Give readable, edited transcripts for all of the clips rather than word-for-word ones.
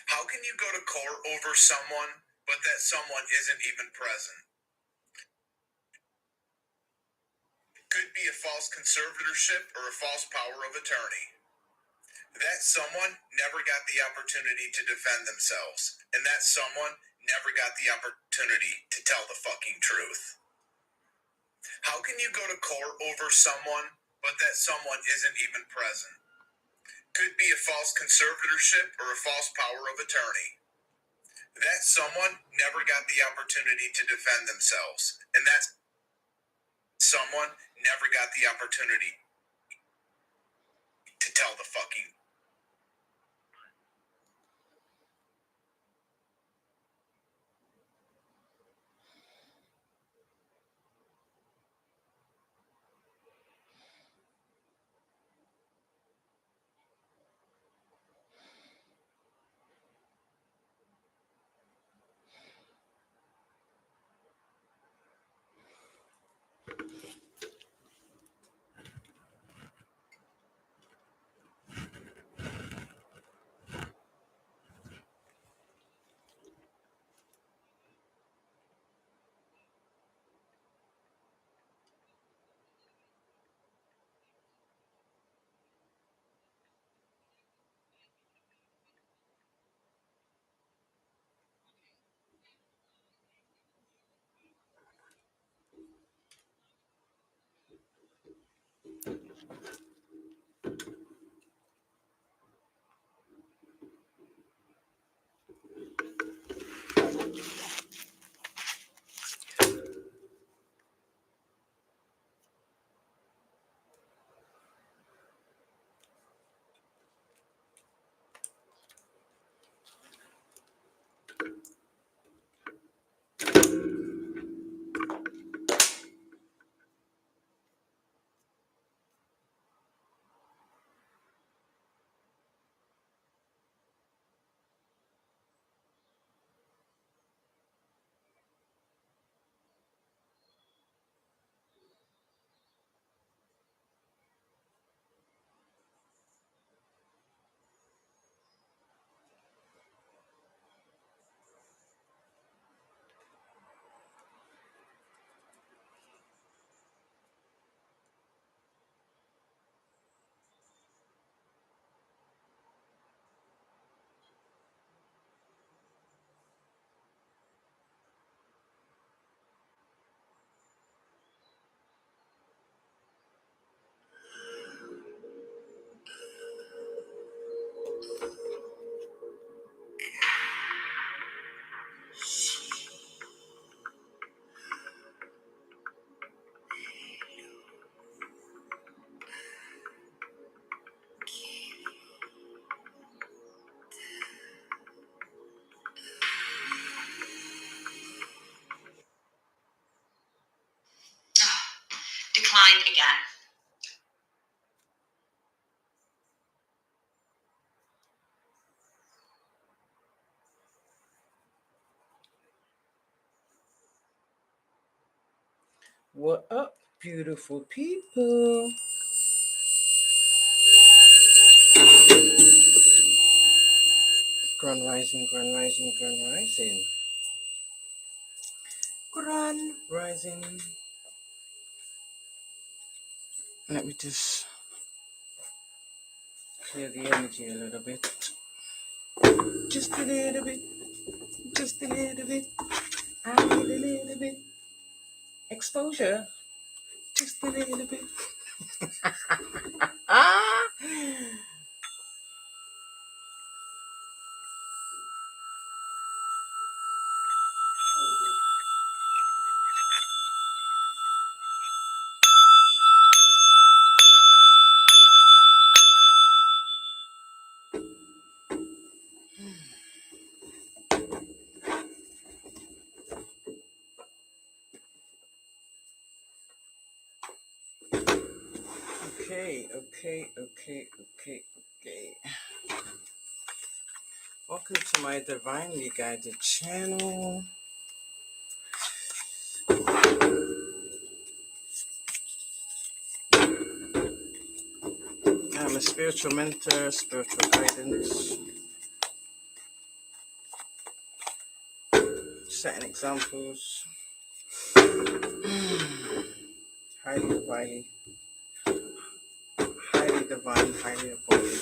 How can you go to court over someone, but that someone isn't even present? Could be a false conservatorship or a false power of attorney. That someone never got the opportunity to defend themselves, and that someone never got the opportunity to tell the fucking truth. How can you go to court over someone, but that someone isn't even present? Could be a false conservatorship or a false power of attorney. That someone never got the opportunity to defend themselves, and that someone never got the opportunity to tell the fucking. Declined again. What up, beautiful people? Grand rising, grand rising, grand rising. Grand rising. Let me just clear the energy a little bit. Just a little bit. Just a little bit. I need a little bit. Exposure. Just a little bit. Okay. Welcome to my divinely guided channel. I'm a spiritual mentor, spiritual guidance. setting examples. Highly divine, highly appointed.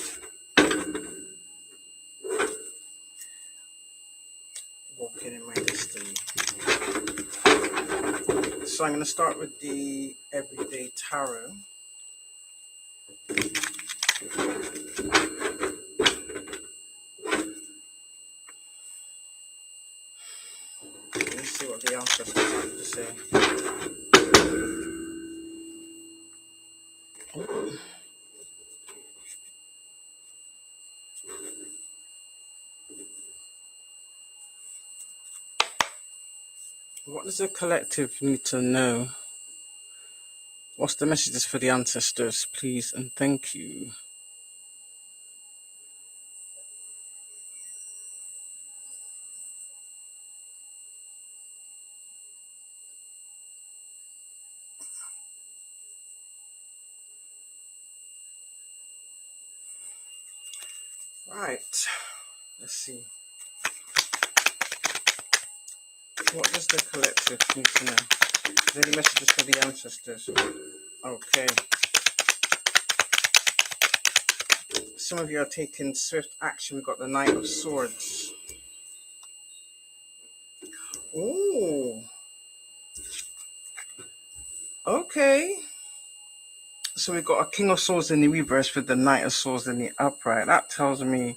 Walking in my destiny. So I'm going to start with the Everyday Tarot. Let's see what the ancestors have to say. What does the collective need to know? What's the messages for the ancestors, please and thank you? Right, let's see. What does the collective need to know? Is there any messages for the ancestors? Okay. Some of you are taking swift action. We've got the Knight of Swords. Ooh. Okay. So we've got a King of Swords in the reverse with the Knight of Swords in the upright. That tells me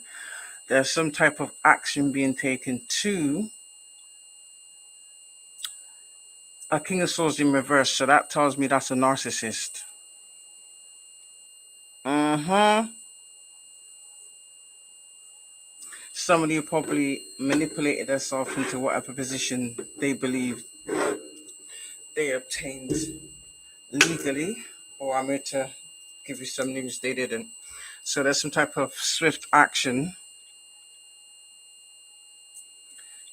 there's some type of action being taken to a King of Swords in reverse. So that tells me that's a narcissist. Somebody who probably manipulated themselves into whatever position they believe they obtained legally. Or I'm here to give you some news they didn't. So there's some type of swift action,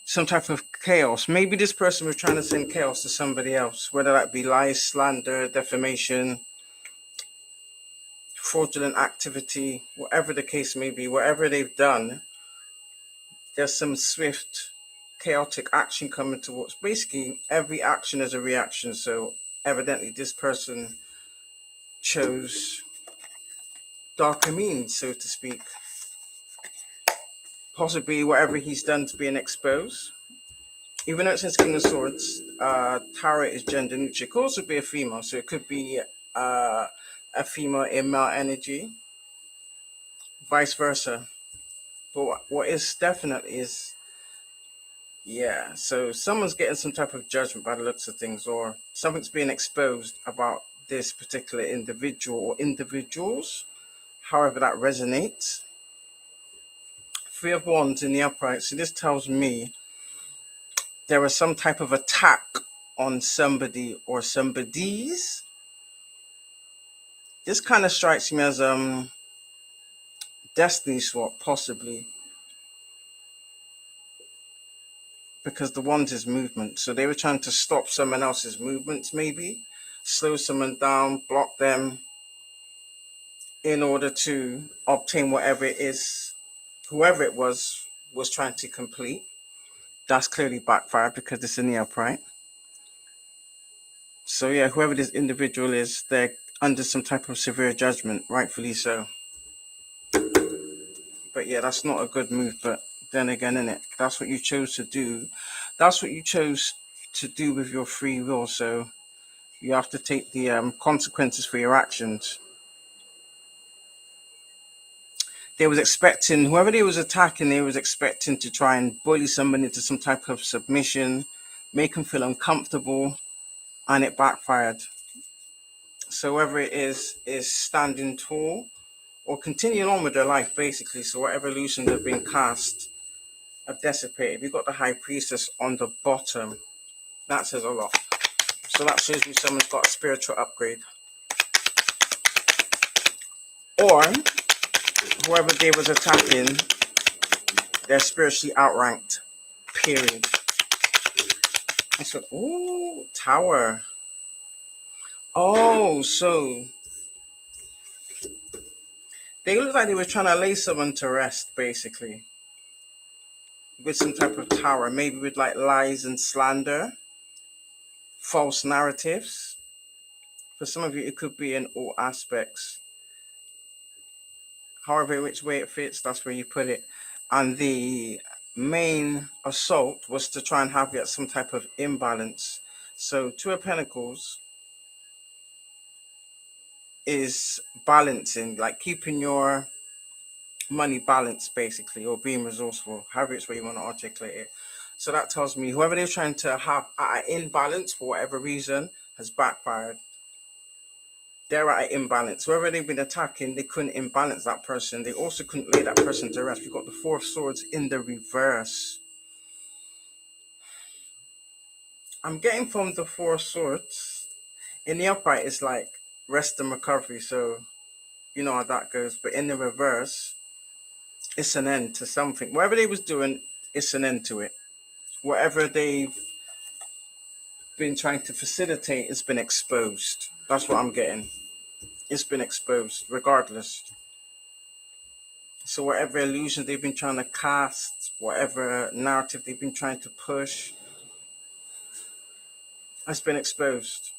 some type of chaos. Maybe this person was trying to send chaos to somebody else, whether that be lies, slander, defamation, fraudulent activity, whatever the case may be, whatever they've done, there's some swift, chaotic action coming towards. Basically, every action is a reaction. So evidently this person chose darker means, so to speak. Possibly whatever he's done to being exposed. Even though it says King of Swords, Tarot is gender neutral. It could also be a female, so it could be a female in male energy, vice versa. But what is definite is, yeah, so someone's getting some type of judgment by the looks of things, or something's being exposed about this particular individual or individuals, however that resonates. Three of Wands in the upright. So this tells me there was some type of attack on somebody or somebody's. This kind of strikes me as destiny swap, possibly, because the Wands is movement. So they were trying to stop someone else's movements, maybe slow someone down, block them, in order to obtain whatever it is, whoever it was trying to complete. That's clearly backfired because it's in the upright. So yeah, whoever this individual is, they're under some type of severe judgment, rightfully so. But yeah, that's not a good move. But then again, innit, that's what you chose to do. That's what you chose to do with your free will. So you have to take the consequences for your actions. They was expecting, whoever they was attacking, they was expecting to try and bully somebody into some type of submission, make them feel uncomfortable, and it backfired. So whoever it is standing tall or continuing on with their life, basically. So whatever illusions have been cast have dissipated. We've got the High Priestess on the bottom. That says a lot. So that shows me someone's got a spiritual upgrade. Or whoever they was attacking, they're spiritually outranked. Period. I said, ooh, Tower. Oh, so they look like they were trying to lay someone to rest, basically. with some type of tower, maybe with like lies and slander, false narratives. For some of you, it could be in all aspects. However, which way it fits, that's where you put it. And the main assault was to try and have you at some type of imbalance. So, Two of Pentacles is balancing, like keeping your money balanced, basically, or being resourceful, however it's where you want to articulate it. So that tells me whoever they're trying to have at an imbalance for whatever reason has backfired. They're at an imbalance. Whoever they've been attacking, they couldn't imbalance that person. They also couldn't lay that person to rest. We've got the Four of Swords in the reverse. I'm getting from the Four of Swords. In the upright, it's like rest and recovery. So you know how that goes. But in the reverse, it's an end to something. Whatever they was doing, it's an end to it. Whatever they've been trying to facilitate has been exposed. That's what I'm getting. It's been exposed, regardless. So whatever illusion they've been trying to cast, whatever narrative they've been trying to push, has been exposed.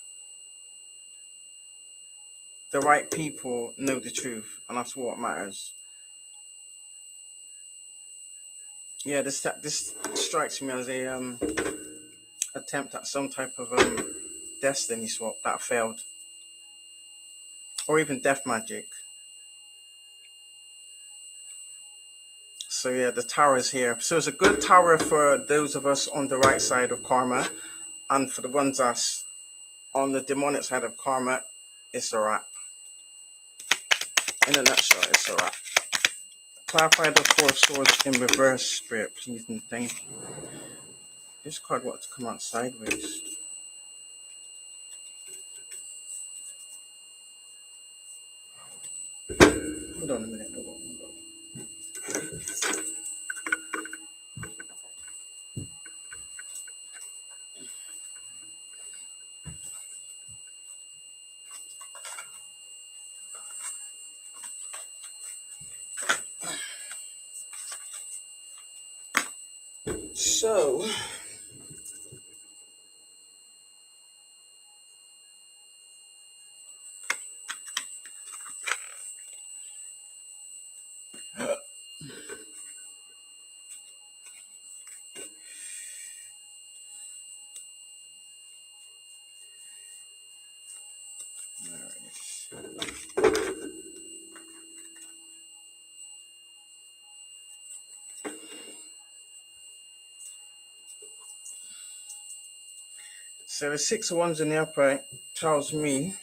The right people know the truth, and that's what matters. Yeah, this strikes me as a attempt at some type of destiny swap that failed, or even death magic. So yeah, the tower is here. So it's a good tower for those of us on the right side of karma, and for the ones that's on the demonic side of karma, it's a wrap. In a nutshell, it's a wrap. Clarify the Four of Swords in reverse, Spirit, please and thank you. This card wants to come out sideways. Hold on a minute. Hold on. So, the Six of Wands in the upright tells me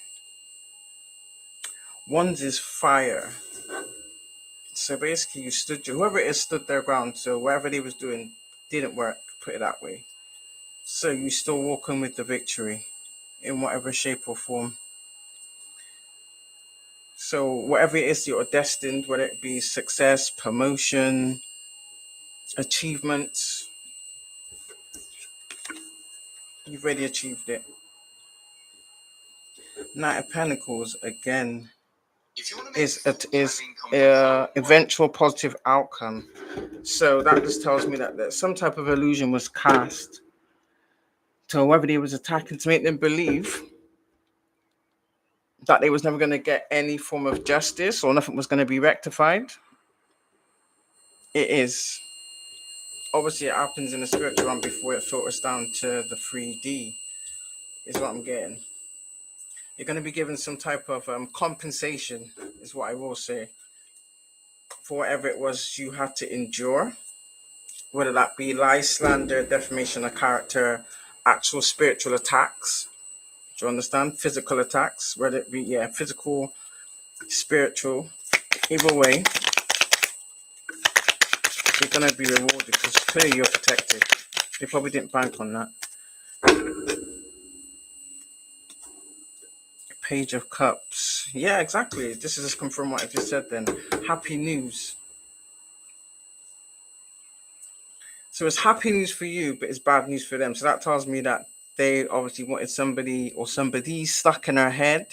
Wands is fire. So basically, whoever it is stood their ground. So whatever they was doing didn't work. Put it that way. So you still walking with the victory, in whatever shape or form. So whatever it is you're destined, whether it be success, promotion, achievements, you've already achieved it. Knight of Pentacles again is eventual positive outcome. So that just tells me that some type of illusion was cast to whoever they was attacking to make them believe that they was never going to get any form of justice or nothing was going to be rectified. It is. Obviously, it happens in the spiritual realm before it filters down to the 3D, is what I'm getting. You're going to be given some type of compensation, is what I will say, for whatever it was you had to endure, whether that be lies, slander, defamation of character, actual spiritual attacks. Do you understand? Physical attacks, whether it be physical, spiritual, either way, you're going to be rewarded because clearly you're protected. They probably didn't bank on that. Page of Cups. Yeah, exactly. This is just confirm what I just said then. Happy news. So it's happy news for you, but it's bad news for them. So that tells me that they obviously wanted somebody or somebody stuck in her head,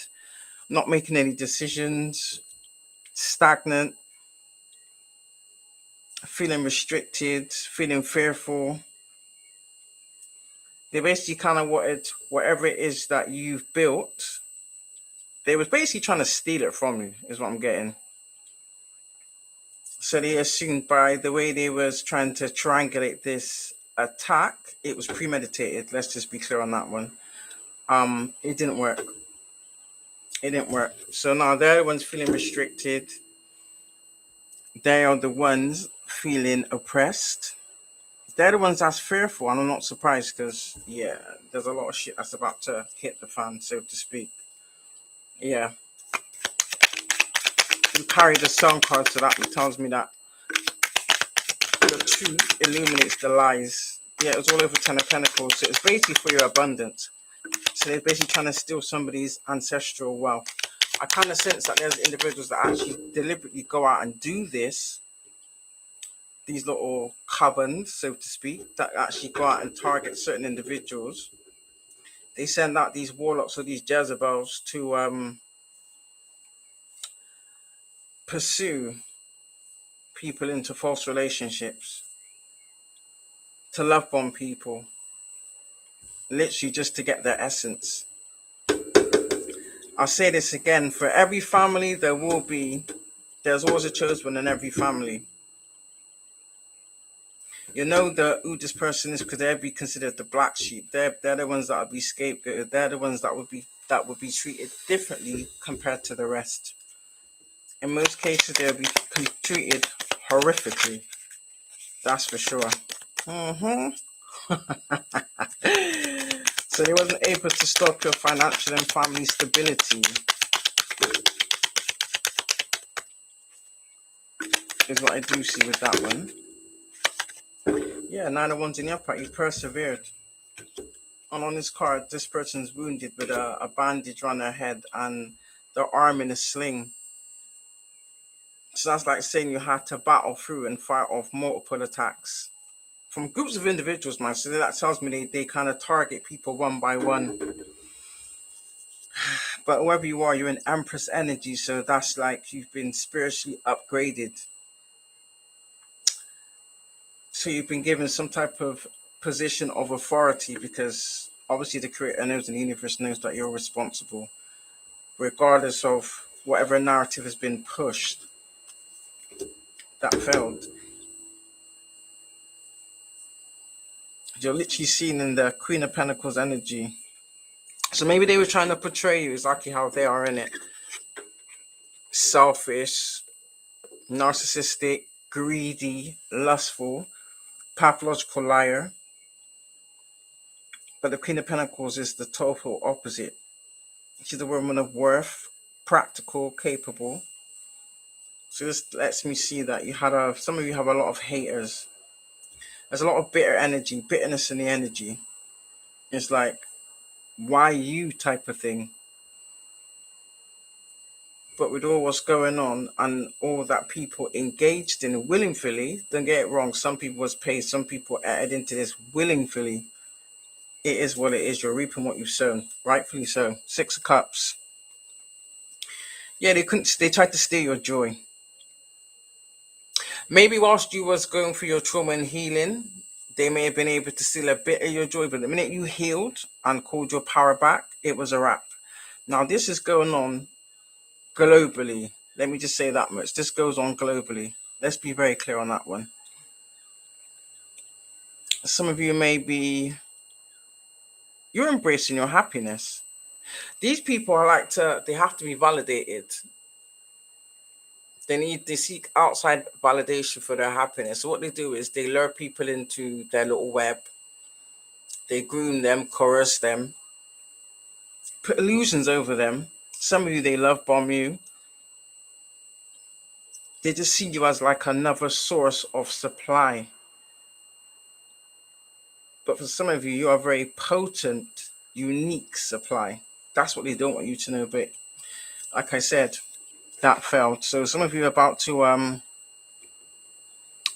not making any decisions, stagnant, feeling restricted, feeling fearful. They basically kind of wanted whatever it is that you've built. They was basically trying to steal it from you, is what I'm getting. So they assumed by the way they was trying to triangulate this attack, it was premeditated. Let's just be clear on that one. It didn't work. It didn't work. So now they're the ones feeling restricted. They are the ones feeling oppressed. They're the ones that's fearful, and I'm not surprised because yeah, there's a lot of shit that's about to hit the fan, so to speak. Yeah, you carry the sun card, so that tells me that the truth illuminates the lies. Yeah, it was all over Ten of Pentacles, so it's basically for your abundance. So they're basically trying to steal somebody's ancestral wealth. I kind of sense that there's individuals that actually deliberately go out and do this, these little covens, so to speak, that actually go out and target certain individuals. They send out these warlocks or these Jezebels to pursue people into false relationships, to love bomb people, literally just to get their essence. I'll say this again, for every family there's always a chosen one in every family. You know who this person is because they'd be considered the black sheep. They're the ones that would be scapegoated. They're the ones that would be treated differently compared to the rest. In most cases, they'll be treated horrifically. That's for sure. So they wasn't able to stop your financial and family stability. Is what I do see with that one. Yeah, 9 of Wands in the upright. He persevered. And on this card, this person's wounded with a bandage on their head and their arm in a sling. So that's like saying you had to battle through and fight off multiple attacks from groups of individuals, man. So that tells me they kind of target people one by one. But whoever you are, you're in Empress energy, so that's like you've been spiritually upgraded. So you've been given some type of position of authority because obviously the creator knows and the universe knows that you're responsible, regardless of whatever narrative has been pushed that failed. You're literally seen in the Queen of Pentacles energy. So maybe they were trying to portray you exactly how they are in it. Selfish, narcissistic, greedy, lustful, pathological liar. But the Queen of Pentacles is the total opposite. She's a woman of worth, practical, capable. So this lets me see that some of you have a lot of haters. There's a lot of bitterness in the energy. It's like, why you type of thing. But with all what's going on and all that people engaged in willingly, don't get it wrong, some people was paid, some people added into this willingly. It is what it is. You're reaping what you've sown, rightfully so. 6 of Cups. Yeah, they tried to steal your joy. Maybe whilst you was going through your trauma and healing, they may have been able to steal a bit of your joy, but the minute you healed and called your power back, it was a wrap. Now this is going on globally. Let me just say that much. This goes on globally. Let's be very clear on that one. Some of you you're embracing your happiness. These people they have to be validated. They seek outside validation for their happiness. So what they do is they lure people into their little web. They groom them, coerce them, put illusions over them. Some of you, they love bomb you. They just see you as like another source of supply. But for some of you, you are very potent, unique supply. That's what they don't want you to know. But like I said, that failed. So some of you are about to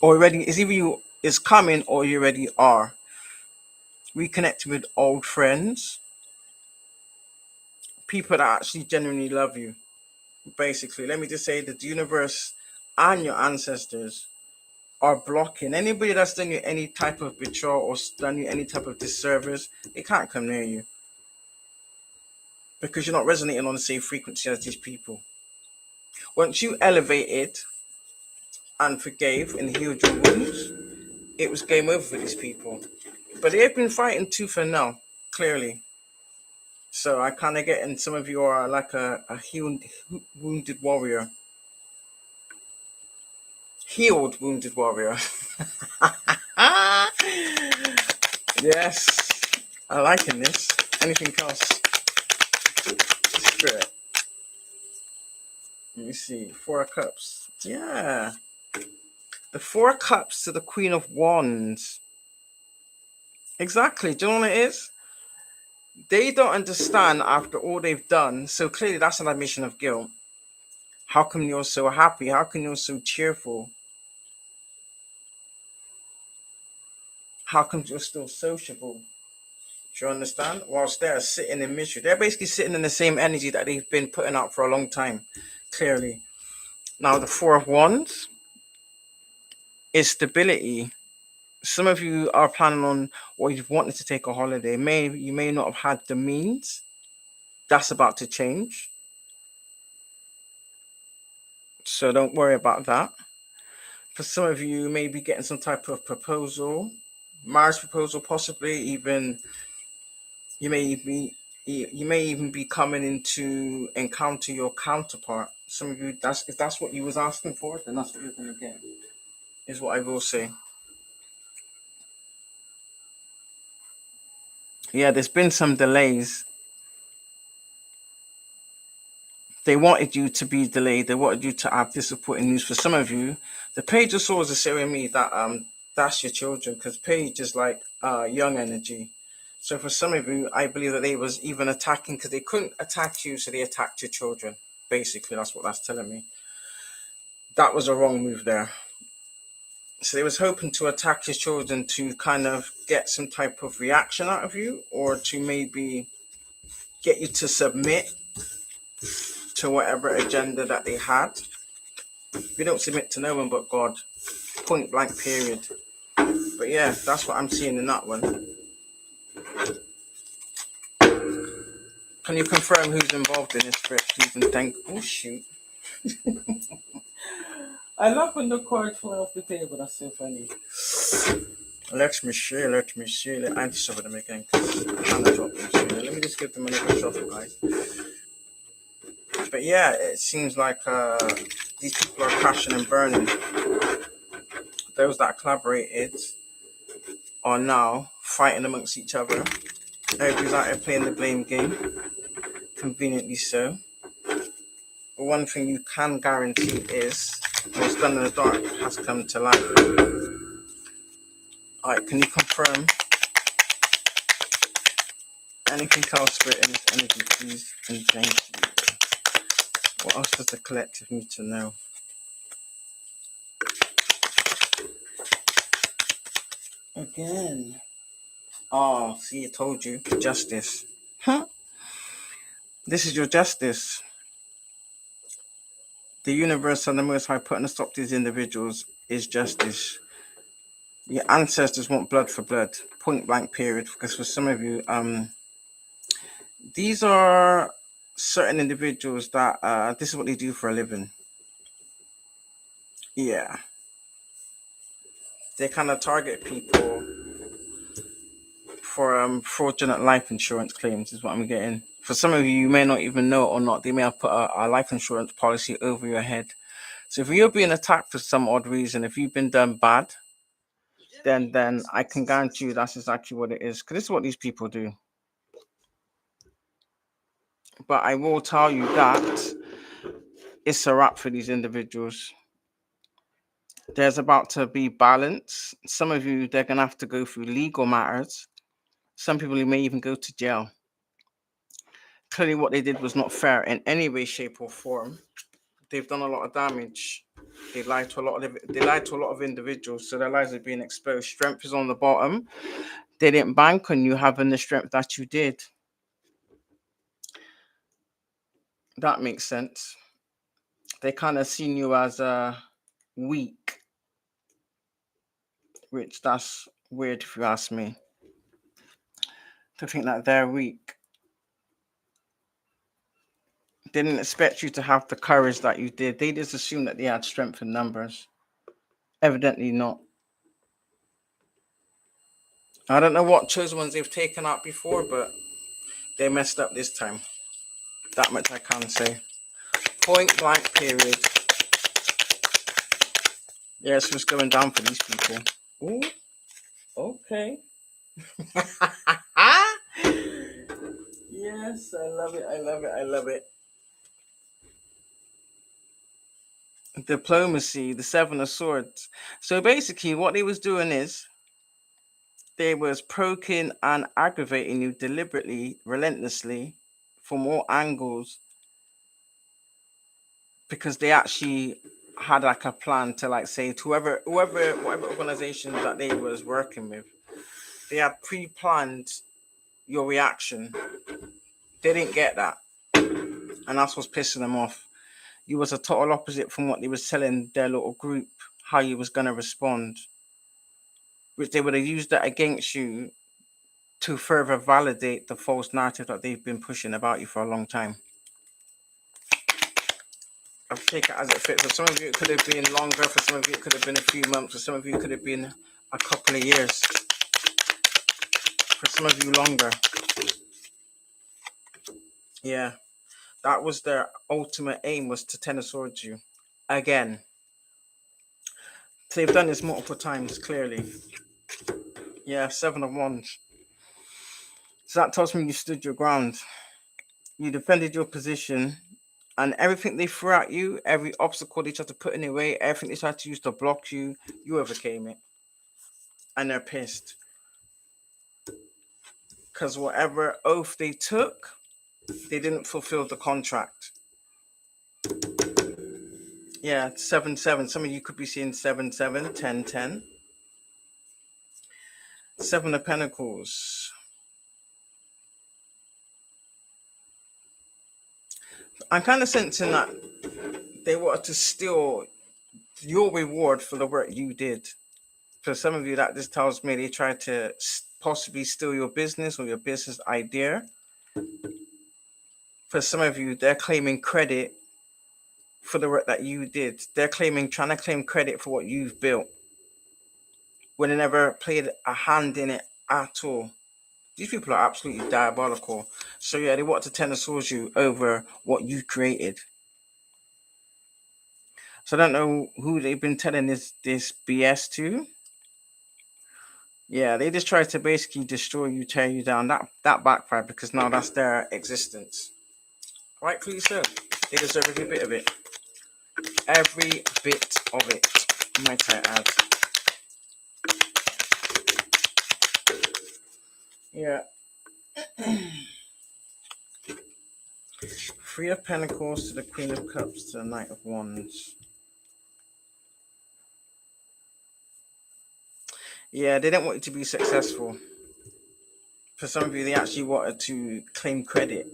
already, it's either you is coming or you already are reconnecting with old friends, people that actually genuinely love you. Basically, let me just say that the universe and your ancestors are blocking anybody that's done you any type of betrayal or done you any type of disservice. They can't come near you because you're not resonating on the same frequency as these people. Once you elevated and forgave and healed your wounds, it was game over for these people. But they've been fighting tooth and nail, clearly. So I kind of get in. Some of you are like a healed, wounded warrior. Healed wounded warrior. Yes, I liking this. Anything else? Spirit. Let me see. 4 of Cups. Yeah. The 4 of Cups to the Queen of Wands. Exactly. Do you know what it is? They don't understand after all they've done. So clearly that's an admission of guilt. How come you're so happy? How come you're so cheerful? How come you're still sociable? Do you understand? Whilst they're sitting in misery. They're basically sitting in the same energy that they've been putting out for a long time. Clearly. Now the 4 of Wands is stability. Some of you are planning on, or you've wanted to take a holiday. You may not have had the means. That's about to change. So don't worry about that. For some of you, you may be getting some type of proposal, marriage proposal, possibly even you may even be coming in to encounter your counterpart. Some of you, if that's what you was asking for, then that's what you're gonna get. Is what I will say. Yeah, there's been some delays. They wanted you to be delayed. They wanted you to have disappointing news. For some of you, the Page of Swords is showing me that that's your children, because Page is like young energy. So for some of you, I believe that they was even attacking because they couldn't attack you, so they attacked your children. Basically, that's what that's telling me. That was a wrong move there. So they was hoping to attack your children to kind of get some type of reaction out of you, or to maybe get you to submit to whatever agenda that they had. We don't submit to no one but God. Point blank period. But yeah, that's what I'm seeing in that one. Can you confirm who's involved in this, Spirit, please? And thank. Oh shoot! I love when the cards fly off the table. That's so funny. Let me see. Let me shuffle them again. Let me just give them another shuffle, guys. But yeah, it seems like these people are crashing and burning. Those that collaborated are now fighting amongst each other. Everybody's out here playing the blame game. Conveniently so. But one thing you can guarantee is what's done in the dark has come to light. Alright, can you confirm anything else, Spirit, in this energy, please? And thank you. What else does the collective need to know? Again. Oh, see, I told you. Justice. Huh? This is your justice. The universe and the Most High putting a stop to these individuals is justice. Your ancestors want blood for blood. Point blank period. Because for some of you, these are certain individuals that this is what they do for a living. Yeah. They kind of target people for fraudulent life insurance claims is what I'm getting. For some of you, you may not even know it or not. They may have put a life insurance policy over your head. So if you're being attacked for some odd reason, if you've been done bad, then I can guarantee you that's exactly what it is. Because this is what these people do. But I will tell you that it's a wrap for these individuals. There's about to be balance. Some of you, they're going to have to go through legal matters. Some people, you may even go to jail. Clearly, what they did was not fair in any way, shape, or form. They've done a lot of damage. They lied to a lot of individuals, so their lives are being exposed. Strength is on the bottom. They didn't bank on you having the strength that you did. That makes sense. They kind of seen you as weak. which that's weird if you ask me. To think that they're weak. They didn't expect you to have the courage that you did. They just assumed that they had strength in numbers. Evidently not. I don't know what chosen ones they've taken out before, but they messed up this time. That much I can say. Point blank period. Yeah, so it's going down for these people. Ooh, okay. Yes, I love it, I love it, I love it. Diplomacy, the Seven of Swords. So basically what they was doing is they was provoking and aggravating you deliberately, relentlessly, from all angles, because they actually had like a plan to like say to whatever organization that they was working with, they had pre-planned your reaction. They didn't get that, and that's what's pissing them off. You was a total opposite from what they was telling their little group how you was gonna respond, which they would have used that against you to further validate the false narrative that they've been pushing about you for a long time. I'll take it as it fits. For some of you, it could have been longer. For some of you, it could have been a few months. For some of you, it could have been a couple of years. For some of you, longer. Yeah, that was their ultimate aim, was to Ten of Swords you again. So they've done this multiple times, clearly. Yeah, Seven of Wands. So that tells me you stood your ground. You defended your position, and everything they threw at you, every obstacle they tried to put in your way, everything they tried to use to block you, you overcame it. And they're pissed. Because whatever oath they took, they didn't fulfill the contract. Yeah, 7-7. Some of you could be seeing 7-7, 10-10. Seven of Pentacles. I'm kind of sensing that they wanted to steal your reward for the work you did. For some of you, that just tells me they tried to possibly steal your business or your business idea. For some of you, they're claiming credit for the work that you did. They're trying to claim credit for what you've built, when they never played a hand in it at all. These people are absolutely diabolical. So yeah, they want to Ten of Swords you over what you created. So I don't know who they've been telling this BS to. Yeah, they just tried to basically destroy you, tear you down. That backfired, because now that's their existence. Rightfully so. They deserve every bit of it. Every bit of it, might I add. Yeah. Three of Pentacles to the Queen of Cups to the Knight of Wands. Yeah, they didn't want you to be successful. For some of you, they actually wanted to claim credit,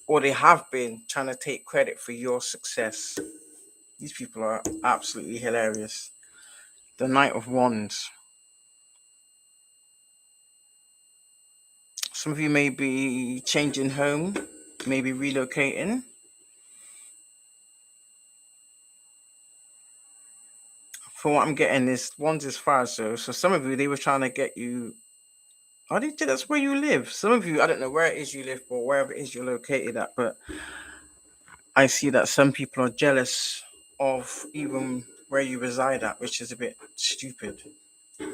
or they have been trying to take credit for your success. These people are absolutely hilarious. The Knight of Wands. Some of you may be changing home, maybe relocating. For what I'm getting, this Wands is fire, so some of you, they were trying to get you. Oh, that's where you live. Some of you, I don't know where it is you live, or wherever it is you're located at, but I see that some people are jealous of even where you reside at, which is a bit stupid,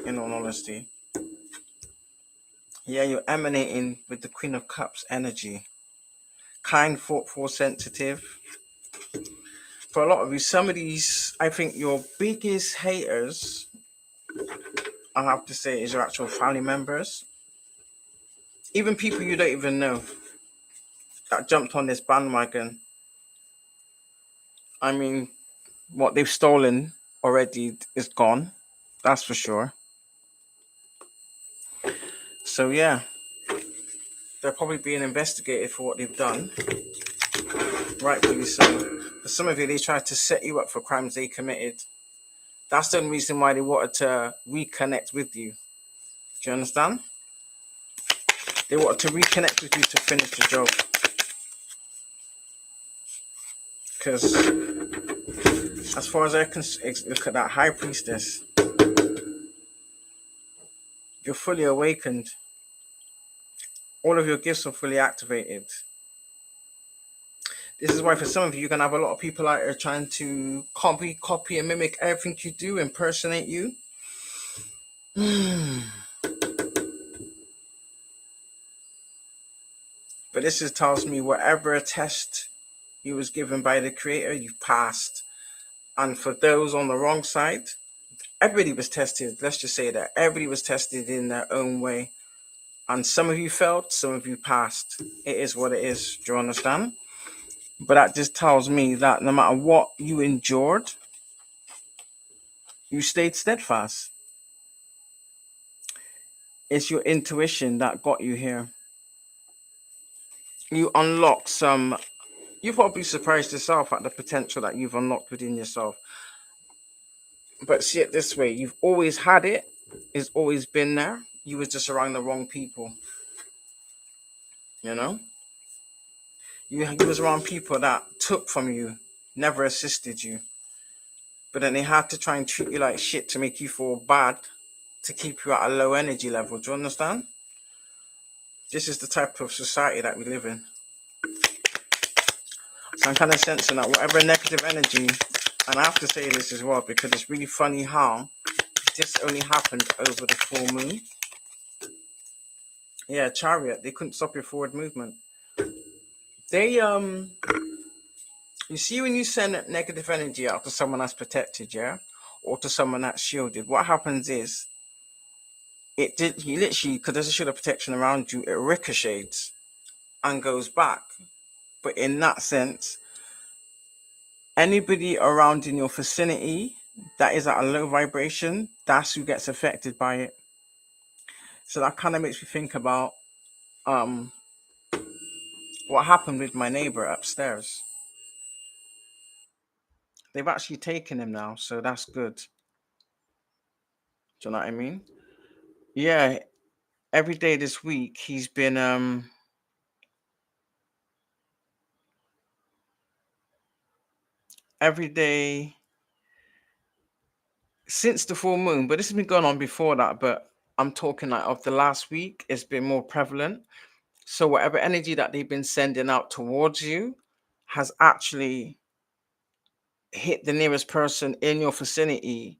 in all honesty. Yeah, you're emanating with the Queen of Cups energy. Kind, thoughtful, sensitive. For a lot of you, some of these, I think your biggest haters, I have to say, is your actual family members. Even people you don't even know that jumped on this bandwagon. I mean, what they've stolen already is gone. That's for sure. So yeah, they're probably being investigated for what they've done. Rightfully so. For some of you, they tried to set you up for crimes they committed. That's the only reason why they wanted to reconnect with you. Do you understand? They wanted to reconnect with you to finish the job. Because as far as I can look at that high priestess, you're fully awakened. All of your gifts are fully activated. This is why for some of you, you're going to have a lot of people out there trying to copy and mimic everything you do, impersonate you. But this just tells me whatever test you was given by the creator, you've passed. And for those on the wrong side, everybody was tested. Let's just say that everybody was tested in their own way. And some of you failed, some of you passed. It is what it is. Do you understand? But that just tells me that no matter what you endured, you stayed steadfast. It's your intuition that got you here. You unlock some. You probably surprised yourself at the potential that you've unlocked within yourself. But see it this way: you've always had it. It's always been there. You was just around the wrong people. You know. You was around people that took from you, never assisted you. But then they had to try and treat you like shit to make you feel bad, to keep you at a low energy level. Do you understand? This is the type of society that we live in. So I'm kind of sensing that whatever negative energy, and I have to say this as well because it's really funny how this only happened over the full moon. Yeah, Chariot, they couldn't stop your forward movement. They you see, when you send negative energy out to someone that's protected, yeah, or to someone that's shielded, what happens is you literally, because there's a shield of protection around you, it ricochets and goes back. But in that sense, anybody around in your vicinity that is at a low vibration, that's who gets affected by it. So that kind of makes me think about what happened with my neighbor upstairs. They've actually taken him now, so that's good. Do you know what I mean? Yeah, every day this week he's been every day since the full moon, but this has been going on before that, but I'm talking like of the last week, it's been more prevalent. So whatever energy that they've been sending out towards you has actually hit the nearest person in your vicinity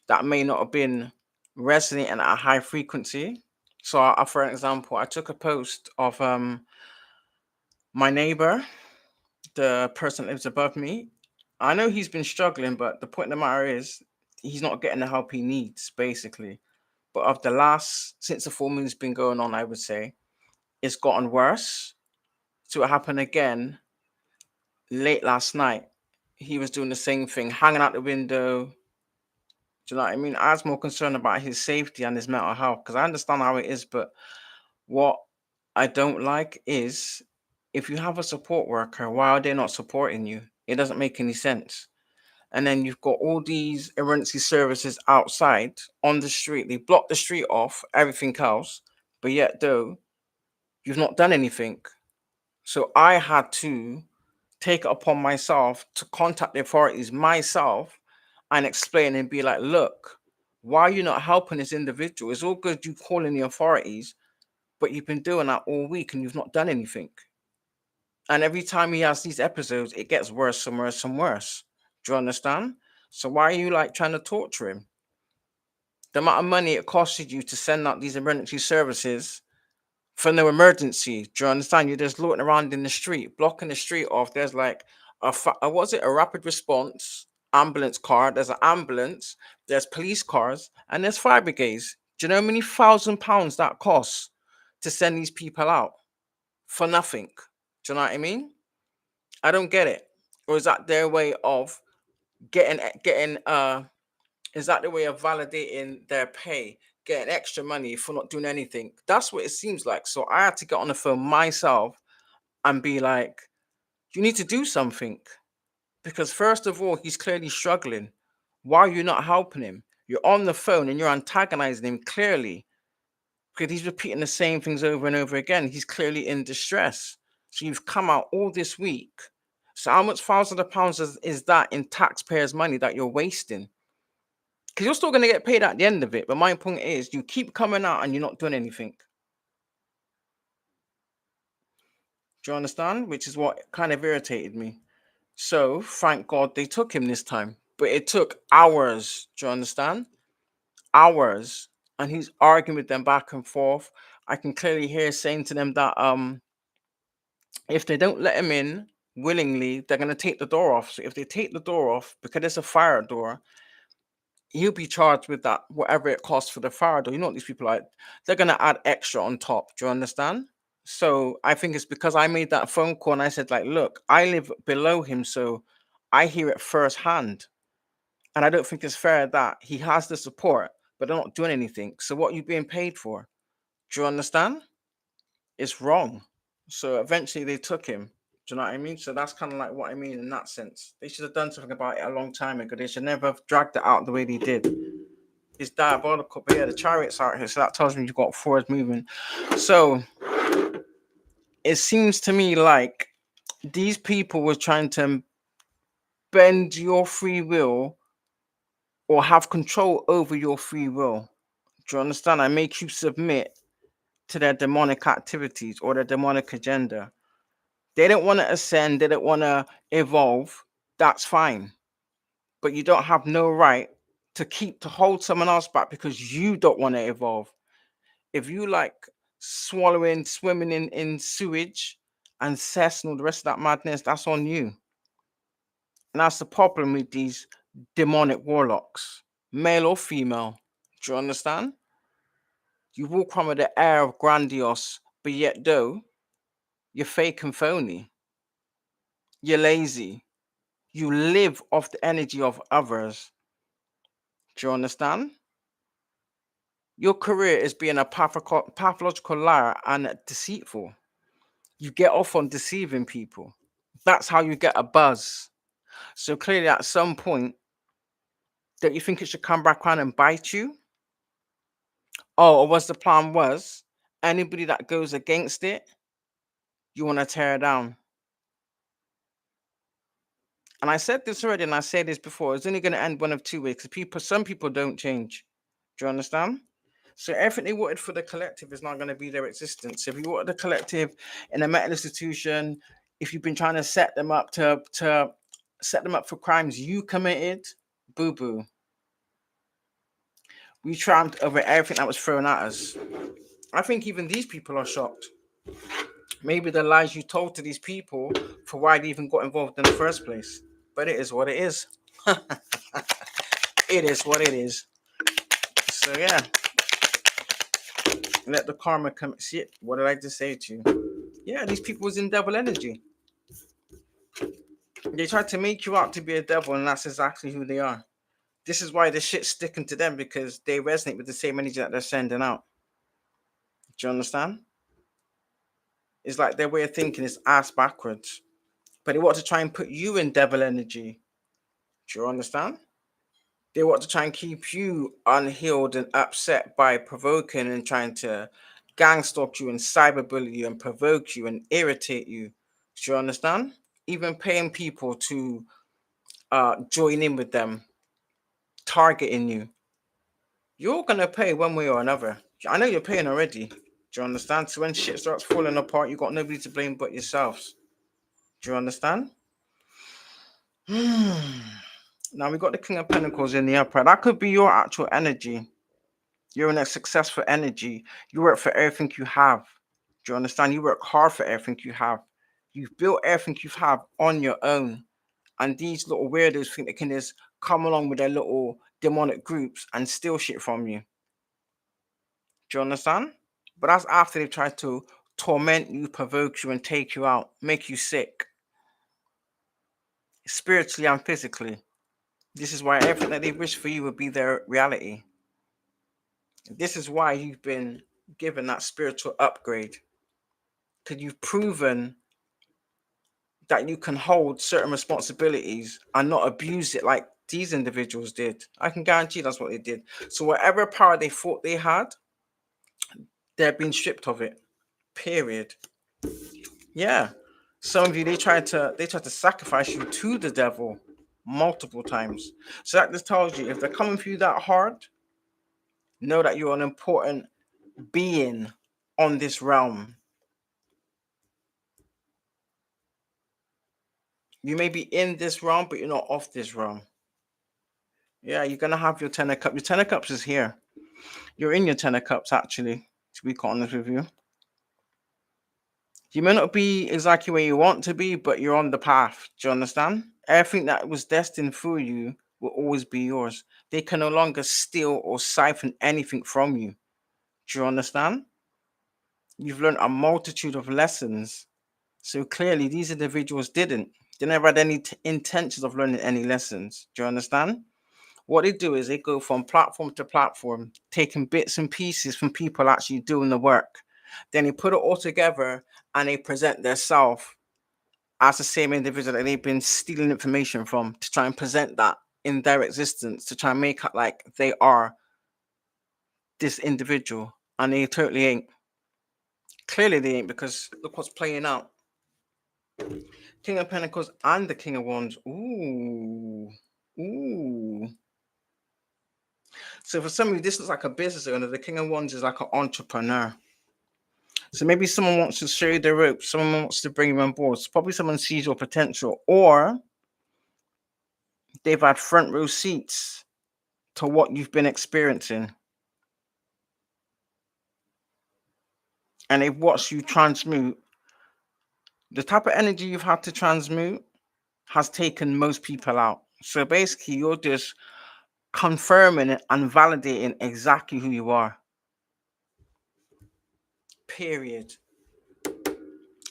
that may not have been resonating at a high frequency. So for an example, I took a post of my neighbor, the person that lives above me. I know he's been struggling, but the point of the matter is he's not getting the help he needs, basically. But of the last, since the full moon's been going on, I would say it's gotten worse. So it happened again late last night. He was doing the same thing, hanging out the window. Do you know what I mean? I was more concerned about his safety and his mental health because I understand how it is. But what I don't like is if you have a support worker, why are they not supporting you? It doesn't make any sense. And then you've got all these emergency services outside on the street. They block the street off, everything else. But yet, though, you've not done anything. So I had to take it upon myself to contact the authorities myself and explain and be like, look, why are you not helping this individual? It's all good you calling the authorities, but you've been doing that all week and you've not done anything. And every time he has these episodes, it gets worse and worse and worse. Do you understand? So why are you like trying to torture him? The amount of money it costed you to send out these emergency services for no emergency. Do you understand? You're just looking around in the street, blocking the street off. There's like what's it? A rapid response ambulance car. There's an ambulance. There's police cars, and there's fire brigades. Do you know how many £1,000 that costs to send these people out for nothing? Do you know what I mean? I don't get it. Or is that their way of getting is that the way of validating their pay, getting extra money for not doing anything? That's what it seems like. So I had to get on the phone myself and be like, you need to do something. Because first of all, he's clearly struggling. Why are you not helping him? You're on the phone and you're antagonizing him clearly because he's repeating the same things over and over again. He's clearly in distress. So you've come out all this week. So how much thousands of pounds is that in taxpayers' money that you're wasting? Because you're still going to get paid at the end of it. But my point is, you keep coming out and you're not doing anything. Do you understand? Which is what kind of irritated me. So thank God they took him this time. But it took hours. Do you understand? Hours. And he's arguing with them back and forth. I can clearly hear saying to them that if they don't let him in willingly, they're gonna take the door off. So if they take the door off, because it's a fire door, he'll be charged with that, whatever it costs for the fire door. You know what these people are, they're gonna add extra on top. Do you understand? So I think it's because I made that phone call and I said, like, look, I live below him, so I hear it firsthand. And I don't think it's fair that he has the support, but they're not doing anything. So what are you being paid for? Do you understand? It's wrong. So eventually they took him. Do you know what I mean? So that's kind of like what I mean in that sense. They should have done something about it a long time ago. They should never have dragged it out the way they did. It's diabolical. But yeah, the chariot's out here. So that tells me you've got forward movement. So it seems to me like these people were trying to bend your free will or have control over your free will. Do you understand? I make you submit to their demonic activities or their demonic agenda. They don't want to ascend, they don't want to evolve. That's fine. But you don't have no right to hold someone else back because you don't want to evolve. If you like swallowing, swimming in sewage and cess and all the rest of that madness, that's on you. And that's the problem with these demonic warlocks, male or female. Do you understand? You walk around with the air of grandiose, but yet though you're fake and phony. You're lazy. You live off the energy of others. Do you understand? Your career is being a pathological liar and deceitful. You get off on deceiving people. That's how you get a buzz. So clearly, at some point, don't you think it should come back around and bite you? Oh, or was the plan was anybody that goes against it, you want to tear down? And I said this already, and I said this before. It's only going to end one of two ways. Because some people don't change. Do you understand? So everything they wanted for the collective is not going to be their existence. If you wanted the collective in a mental institution, if you've been trying to set them up to set them up for crimes you committed, boo boo. We triumphed over everything that was thrown at us. I think even these people are shocked. Maybe the lies you told to these people for why they even got involved in the first place. But it is what it is. It is what it is. So yeah. Let the karma come. See it. What did I just say to you? Yeah, these people was in devil energy. They tried to make you out to be a devil, and that's exactly who they are. This is why the shit's sticking to them because they resonate with the same energy that they're sending out. Do you understand? It's like their way of thinking is ass backwards. But they want to try and put you in devil energy. Do you understand? They want to try and keep you unhealed and upset by provoking and trying to gang stalk you and cyberbully you and provoke you and irritate you. Do you understand? Even paying people to join in with them, targeting you. You're gonna pay one way or another. I know you're paying already. Do you understand? So when shit starts falling apart, you got nobody to blame but yourselves. Do you understand? Now we got the King of Pentacles in the upright. That could be your actual energy. You're in a successful energy. You work for everything you have. Do you understand? You work hard for everything you have. You've built everything you have on your own. And these little weirdos think they can just come along with their little demonic groups and steal shit from you. Do you understand? But that's after they've tried to torment you, provoke you, and take you out, make you sick, spiritually and physically. This is why everything that they wish for you would be their reality. This is why you've been given that spiritual upgrade. Because you've proven that you can hold certain responsibilities and not abuse it like These individuals did. I can guarantee that's what they did. So whatever power they thought they had, they're being stripped of it. Period. Yeah. Some of you they tried to sacrifice you to the devil multiple times. So that just tells you if they're coming for you that hard, know that you're an important being on this realm. You may be in this realm, but you're not off this realm. Yeah, you're gonna have your 10 of cups. Your 10 of cups is here. You're in your 10 of cups, actually, to be quite honest with you. You may not be exactly where you want to be, but you're on the path. Do you understand? Everything that was destined for you will always be yours. They can no longer steal or siphon anything from you. Do you understand? You've learned a multitude of lessons. So clearly, these individuals didn't. They never had any intentions of learning any lessons. Do you understand? What they do is they go from platform to platform, taking bits and pieces from people actually doing the work. Then they put it all together and they present their self as the same individual that they've been stealing information from to try and present that in their existence to try and make it like they are this individual. And they totally ain't. Clearly they ain't, because look what's playing out. King of Pentacles and the King of Wands. Ooh. Ooh. So for some of you, this looks like a business owner. The King of Wands is like an entrepreneur. So maybe someone wants to show you the ropes. Someone wants to bring you on board. So probably someone sees your potential, or they've had front row seats to what you've been experiencing. And they've watched you transmute. The type of energy you've had to transmute has taken most people out. So basically, you're just confirming and validating exactly who you are. Period.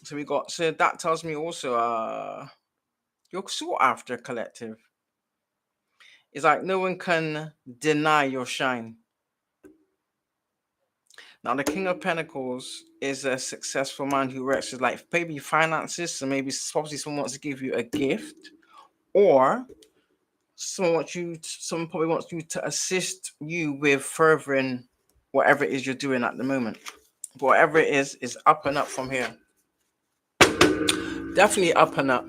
So that tells me also you're sought after, collective. It's like no one can deny your shine. Now, the King of Pentacles is a successful man who works with like maybe finances. So maybe obviously someone wants to give you a gift, or someone probably wants you to assist you with furthering whatever it is you're doing at the moment. But whatever it is up and up from here. Definitely up and up.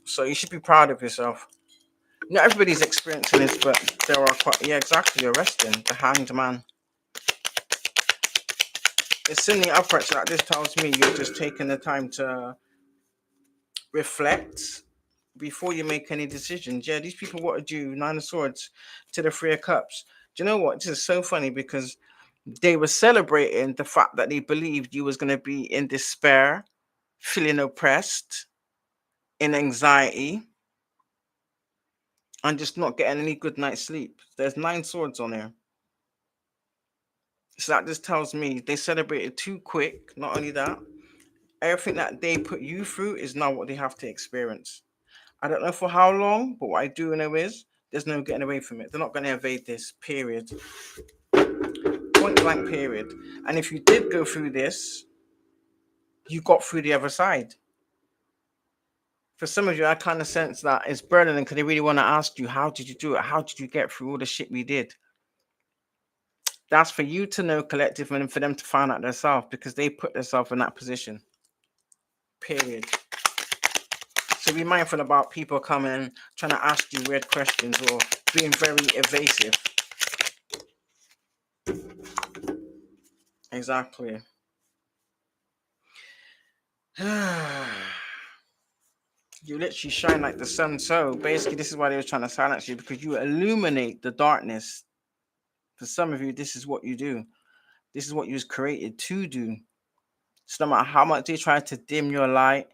So you should be proud of yourself. Not everybody's experiencing this, but there are quite, yeah, exactly. You're resting, the Hanged Man. It's in the upright, so that just tells me you're just taking the time to reflect before you make any decisions. Yeah, these people wanted you, Nine of Swords to the Three of Cups. Do you know what? This is so funny because they were celebrating the fact that they believed you was going to be in despair, feeling oppressed, in anxiety, and just not getting any good night's sleep. There's 9 swords on there. So that just tells me they celebrated too quick. Not only that, everything that they put you through is now what they have to experience. I don't know for how long, but what I do know is there's no getting away from it. They're not going to evade this, period. Point blank, period. And if you did go through this, you got through the other side. For some of you, I kind of sense that it's burning because they really want to ask you, how did you do it? How did you get through all the shit we did? That's for you to know, collective, and for them to find out themselves, because they put themselves in that position. Period. So be mindful about people coming, trying to ask you weird questions or being very evasive. Exactly. You literally shine like the sun. So basically, this is why they were trying to silence you, because you illuminate the darkness. For some of you, this is what you do. This is what you was created to do. So no matter how much they try to dim your light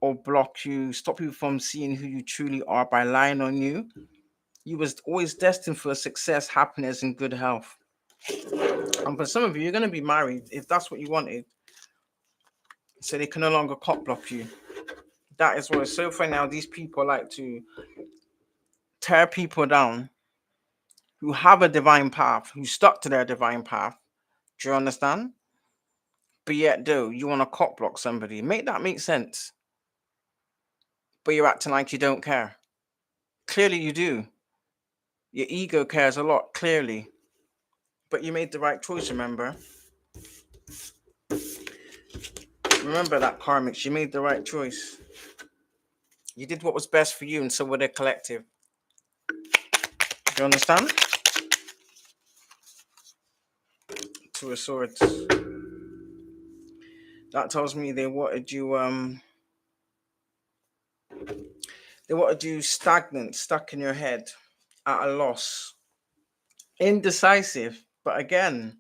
or block you, stop you from seeing who you truly are by lying on you, you was always destined for success, happiness, and good health. And for some of you, you're going to be married if that's what you wanted. So they can no longer cop block you. That is what is so funny now. These people like to tear people down who have a divine path, who stuck to their divine path. Do you understand? But yet, though, you want to cop block somebody. Make that make sense. But you're acting like you don't care. Clearly, you do. Your ego cares a lot, clearly. But you made the right choice, remember? Remember that, karmics. You made the right choice. You did what was best for you, and so would the collective. Do you understand? Two of Swords. That tells me they wanted you stagnant, stuck in your head, at a loss, indecisive. But again,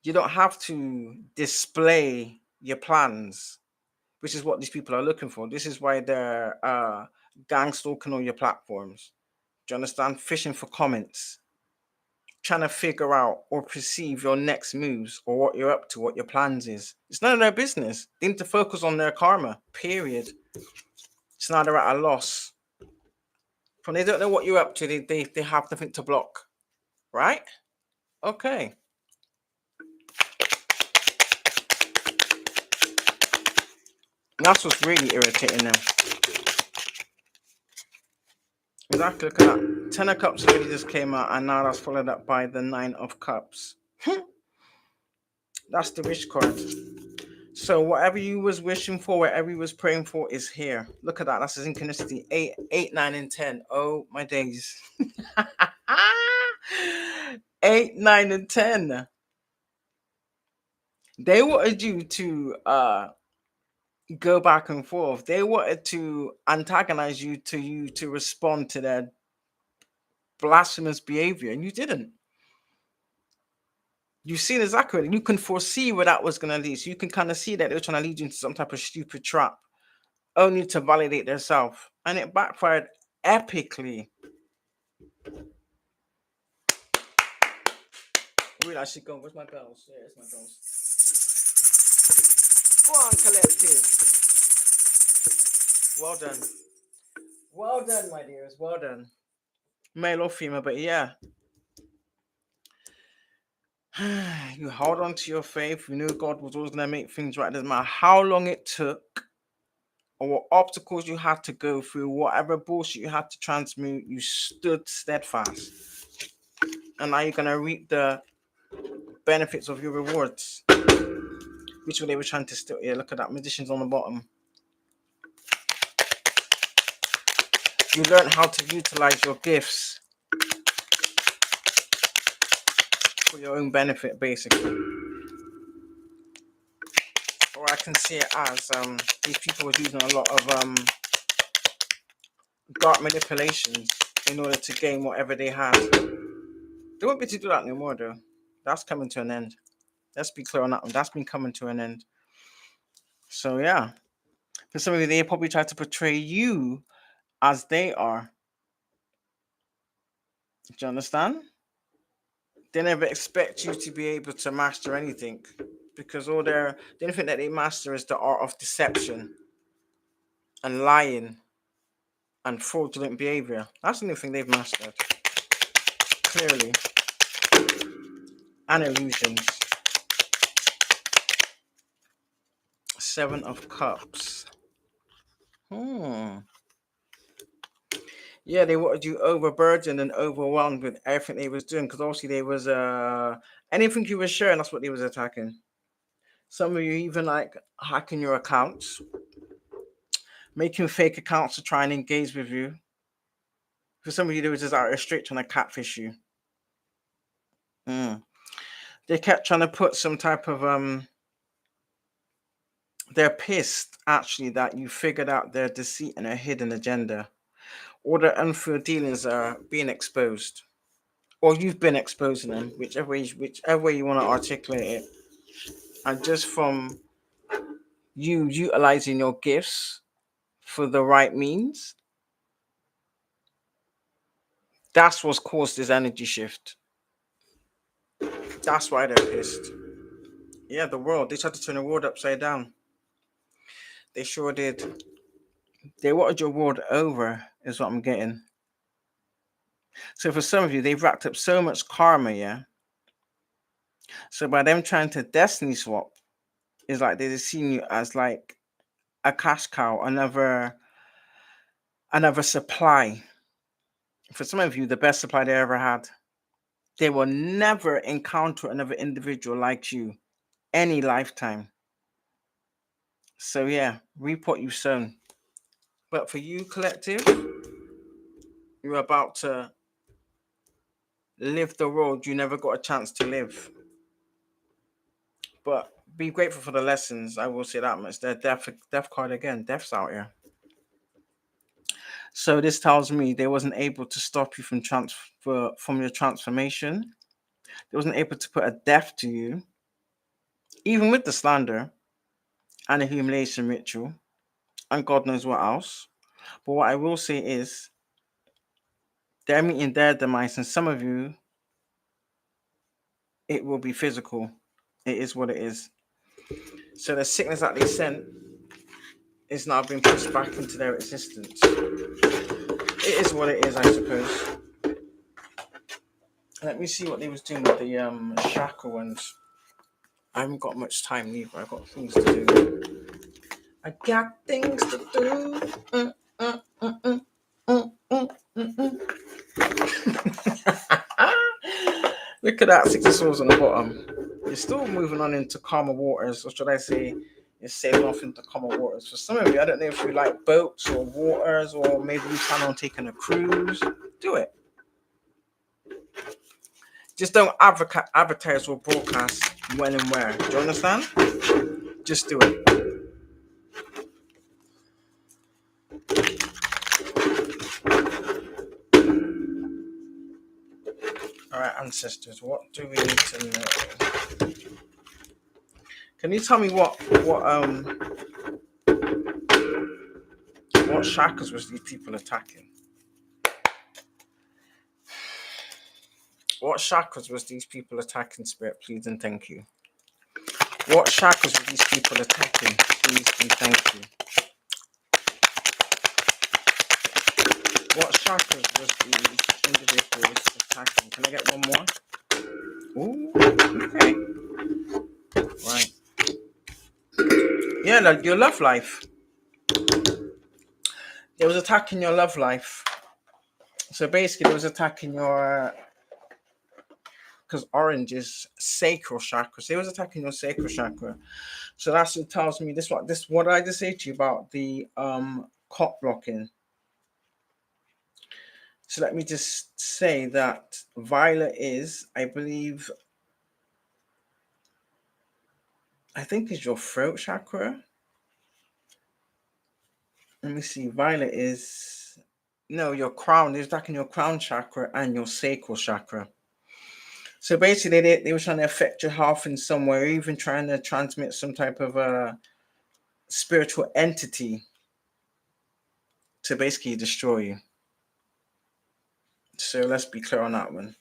you don't have to display your plans, which is what these people are looking for. This is why they're gang stalking all your platforms. Do you understand? Fishing for comments, trying to figure out or perceive your next moves or what you're up to, what your plans is. It's none of their business. They need to focus on their karma, period. It's now they're at a loss. When they don't know what you're up to, they have nothing to block. Right? Okay. That's what's really irritating them. Exactly. Look at that. 10 of Cups already just came out, and now that's followed up by the 9 of Cups. That's the wish card. So whatever you was wishing for, whatever you was praying for is here. Look at that. That's his synchronicity. 8, 9, and 10. Oh my days. 8, 9, and 10. They wanted you to go back and forth. They wanted to antagonize you to respond to their blasphemous behavior, and you didn't. You've seen exactly, and you can foresee where that was going to lead. So you can kind of see that they were trying to lead you into some type of stupid trap, only to validate themselves, and it backfired epically. Where did I should go? Where's my bells? Yeah, it's my bells. Go on, collective. Well done. Well done, my dears. Well done. Male or female, but yeah. You hold on to your faith. You knew God was always going to make things right. It doesn't matter how long it took or what obstacles you had to go through, whatever bullshit you had to transmute, you stood steadfast. And now you're going to reap the benefits of your rewards, which they were trying to steal. Yeah, look at that. Magicians on the bottom. You learn how to utilize your gifts for your own benefit, basically. Or I can see it as these people were using a lot of dark manipulations in order to gain whatever they had. They won't be able to do that anymore, though. That's coming to an end. Let's be clear on that one. That's been coming to an end. So yeah, for some of you, they probably try to portray you as they are. Do you understand? They never expect you to be able to master anything, because the only thing that they master is the art of deception and lying and fraudulent behavior. That's the only thing they've mastered, clearly. And illusions. 7 of Cups. Yeah, they wanted you overburdened and overwhelmed with everything they was doing, because obviously they was anything you were sharing, that's what they was attacking. Some of you even like hacking your accounts, making fake accounts to try and engage with you. For some of you, they were just out there straight trying to catfish you. They kept trying to put some type of they're pissed actually that you figured out their deceit and their hidden agenda. All their unfair dealings are being exposed, or you've been exposing them, whichever way you want to articulate it. And just from you utilizing your gifts for the right means, that's what's caused this energy shift. That's why they're pissed. Yeah, the world. They tried to turn the world upside down. They sure did. They wanted your world over, is what I'm getting. So for some of you, they've racked up so much karma, yeah. So by them trying to destiny swap, it's like they're seeing you as like a cash cow, another supply For some of you, the best supply they ever had. They will never encounter another individual like you any lifetime. So yeah, reap what you've sown. But for you, collective, you're about to live the road you never got a chance to live. But be grateful for the lessons. I will say that much. The death card again. Death's out here. So this tells me they wasn't able to stop you from your transformation. They wasn't able to put a death to you, even with the slander and the humiliation ritual, and God knows what else. But what I will say is they're meeting their demise, and some of you, it will be physical. It is what it is. So the sickness that they sent is now being pushed back into their existence. It is what it is, I suppose. Let me see what they was doing with the chakra ones. I haven't got much time either. I've got things to do. I got things to do. Look at that, 60 souls on the bottom. You're still moving on into calmer waters, or should I say, you're sailing off into calmer waters. For some of you, I don't know if you like boats or waters, or maybe you plan on taking a cruise. Do it. Just don't advertise or broadcast when and where. Do you understand? Just do it. All right, ancestors, what do we need to know? Can you tell me what chakras was these people attacking? What chakras was these people attacking, Spirit, please and thank you? What chakras were these people attacking, please and thank you? What chakras was these individuals attacking? Can I get one more? Ooh, okay. Right. Yeah, like your love life. It was attacking your love life. So basically, it was attacking your, because orange is sacral chakra. So it was attacking your sacral chakra. So that's what tells me what did I just say to you about the cot blocking? So let me just say that violet is, I believe, I think is your throat chakra. Let me see. Violet is your crown. It's attacking your crown chakra and your sacral chakra. So basically, they were trying to affect your health in some way, or even trying to transmit some type of a spiritual entity to basically destroy you. So let's be clear on that one.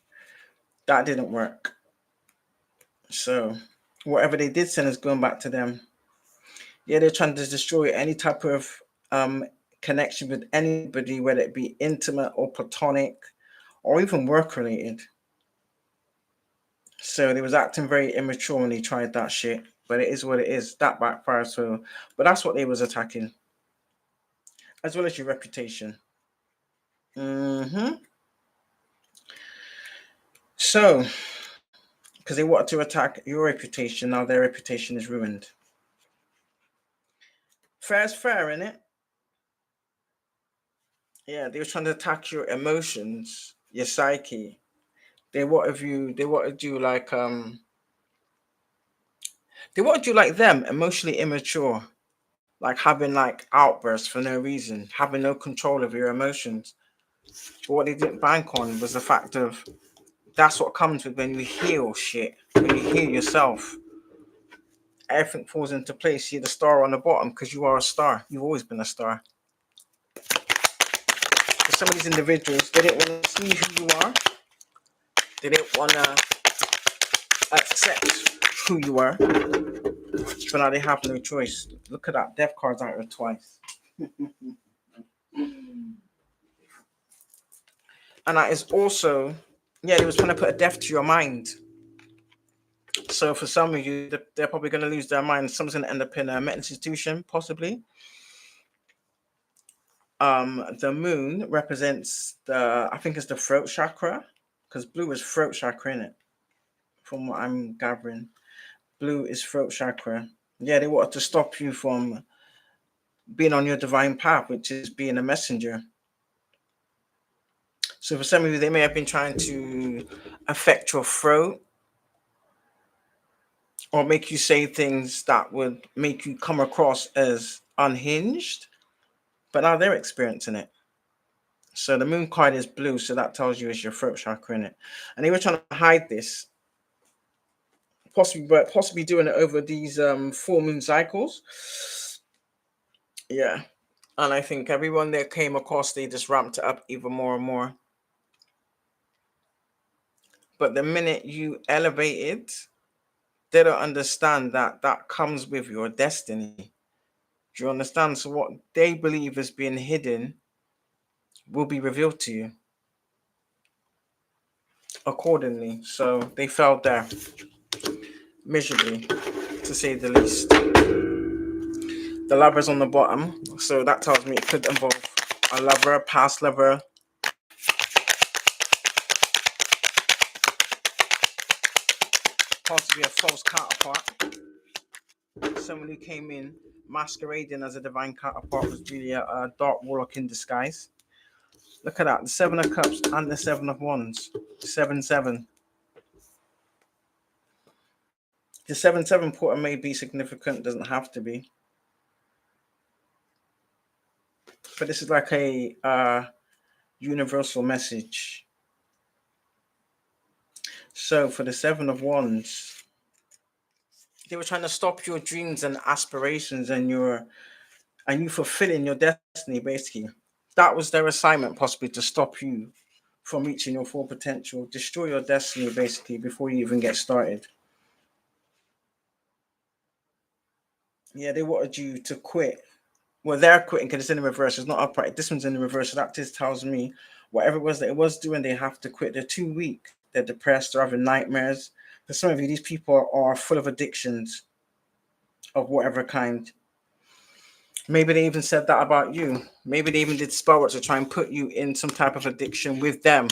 That didn't work. So whatever they did send is going back to them. Yeah, they're trying to destroy any type of connection with anybody, whether it be intimate or platonic or even work related. So they was acting very immature when they tried that shit. But it is what it is. That backfired. So, but that's what they was attacking, as well as your reputation. So, because they wanted to attack your reputation, now their reputation is ruined. Fair's fair, innit? Yeah, they were trying to attack your emotions, your psyche. They wanted you like they wanted you like them, emotionally immature, like having like outbursts for no reason, having no control of your emotions. But what they didn't bank on was the fact of that's what comes with when you heal shit, when you heal yourself. Everything falls into place. You're the star on the bottom because you are a star. You've always been a star. For some of these individuals, they didn't want to see who you are. They didn't want to accept who you are. So now they have no choice. Look at that. Death card's out here twice. And that is also, yeah, they was trying to put a death to your mind. So for some of you, they're probably going to lose their mind. Someone's going to end up in a mental institution, possibly. The moon represents I think it's the throat chakra, because blue is throat chakra in it. From what I'm gathering, blue is throat chakra. Yeah, they wanted to stop you from being on your divine path, which is being a messenger. So for some of you, they may have been trying to affect your throat or make you say things that would make you come across as unhinged, but now they're experiencing it. So the moon card is blue, so that tells you it's your throat chakra in it. And they were trying to hide this, possibly doing it over these full moon cycles. Yeah. And I think everyone that came across, they just ramped it up even more and more. But the minute you elevate it, they don't understand that that comes with your destiny. Do you understand? So what they believe is being hidden will be revealed to you accordingly. So they fell there miserably, to say the least. The lover's on the bottom, so that tells me it could involve a lover, past lover, possibly a false counterpart. Someone who came in masquerading as a divine counterpart was really a dark warlock in disguise. Look at that, the Seven of Cups and the Seven of Wands. 7-7. The 7-7 portal may be significant, doesn't have to be. But this is like a universal message. So for the Seven of Wands, they were trying to stop your dreams and aspirations and you fulfilling your destiny, basically. That was their assignment, possibly to stop you from reaching your full potential, destroy your destiny, basically, before you even get started. Yeah, they wanted you to quit. Well, they're quitting because it's in the reverse. It's not upright. This one's in the reverse. So that just tells me whatever it was that it was doing, they have to quit. They're too weak. They're depressed. They're having nightmares. For some of you, these people are full of addictions of whatever kind. Maybe they even said that about you. Maybe they even did spell work to try and put you in some type of addiction with them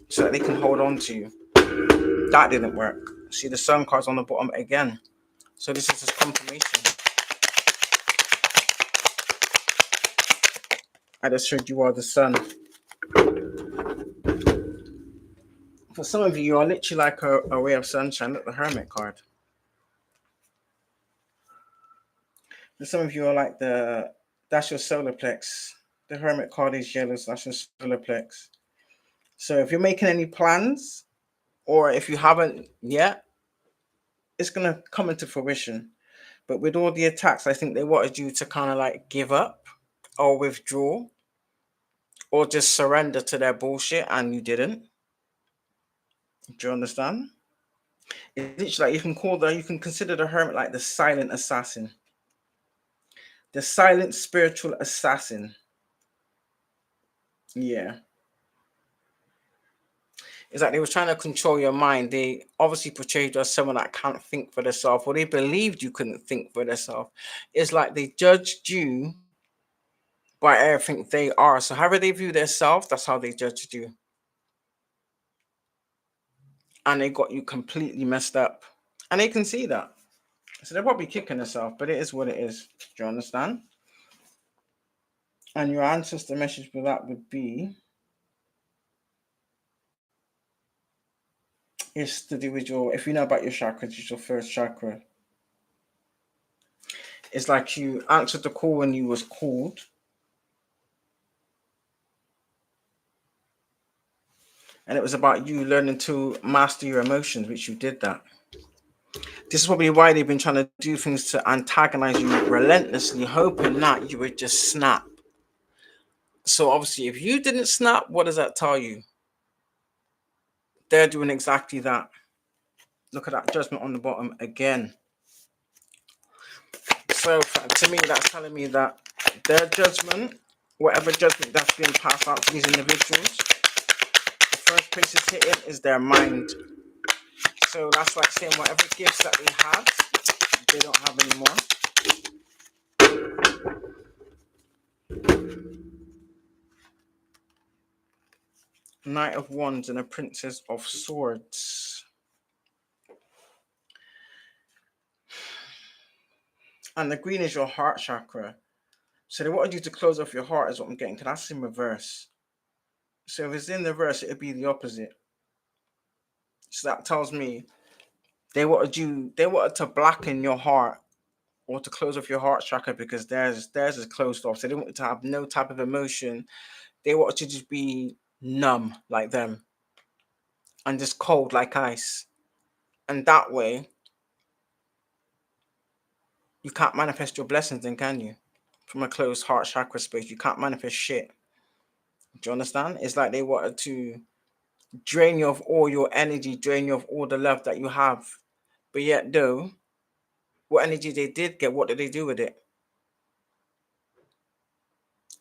so that they can hold on to you. That didn't work. See, the sun card's on the bottom again. So this is just confirmation. I just showed you are the sun. For some of you, you are literally like a ray of sunshine. Look, the Hermit card. For some of you are like that's your solar plex. The Hermit card is yellow, so that's your solar plex. So if you're making any plans, or if you haven't yet, it's going to come into fruition. But with all the attacks, I think they wanted you to kind of like give up or withdraw or just surrender to their bullshit, and you didn't. Do you understand? It's like you can consider the Hermit like the silent assassin. The silent spiritual assassin. Yeah. It's like they were trying to control your mind. They obviously portrayed you as someone that can't think for themselves, or they believed you couldn't think for themselves. It's like they judged you by everything they are. So however they view themselves, that's how they judged you. And they got you completely messed up. And they can see that. So they're probably kicking themselves, but it is what it is. Do you understand? And your ancestor message for that would be is to do with if you know about your chakras, it's your first chakra. It's like you answered the call when you was called. And it was about you learning to master your emotions, which you did that. This is probably why they've been trying to do things to antagonize you relentlessly, hoping that you would just snap. So obviously, if you didn't snap, what does that tell you? They're doing exactly that. Look at that judgment on the bottom again. So to me, that's telling me that their judgment, whatever judgment that's being passed out to these individuals, the first place it's hitting is their mind. So that's like saying whatever gifts that they had, they don't have anymore. Knight of Wands and a Princess of Swords. And the green is your heart chakra. So they wanted you to close off your heart is what I'm getting. Because that's in reverse. So if it's in the reverse, it'd be the opposite. So that tells me they wanted to blacken your heart or to close off your heart chakra because theirs is closed off. So they want you to have no type of emotion. They wanted to just be numb like them and just cold like ice. And that way, you can't manifest your blessings then, can you? From a closed heart chakra space, you can't manifest shit. Do you understand? It's like they wanted to drain you of all your energy, drain you of all the love that you have. But yet, though, what energy they did get, what did they do with it?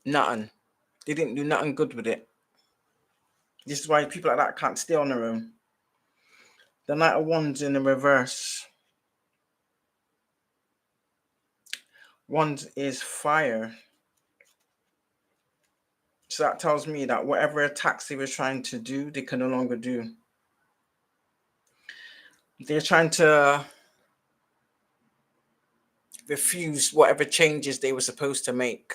Nothing. They didn't do nothing good with it. This is why people like that can't stay on their own. The Knight of Wands in the reverse. Wands is fire. So that tells me that whatever attacks they were trying to do, they can no longer do. They're trying to refuse whatever changes they were supposed to make.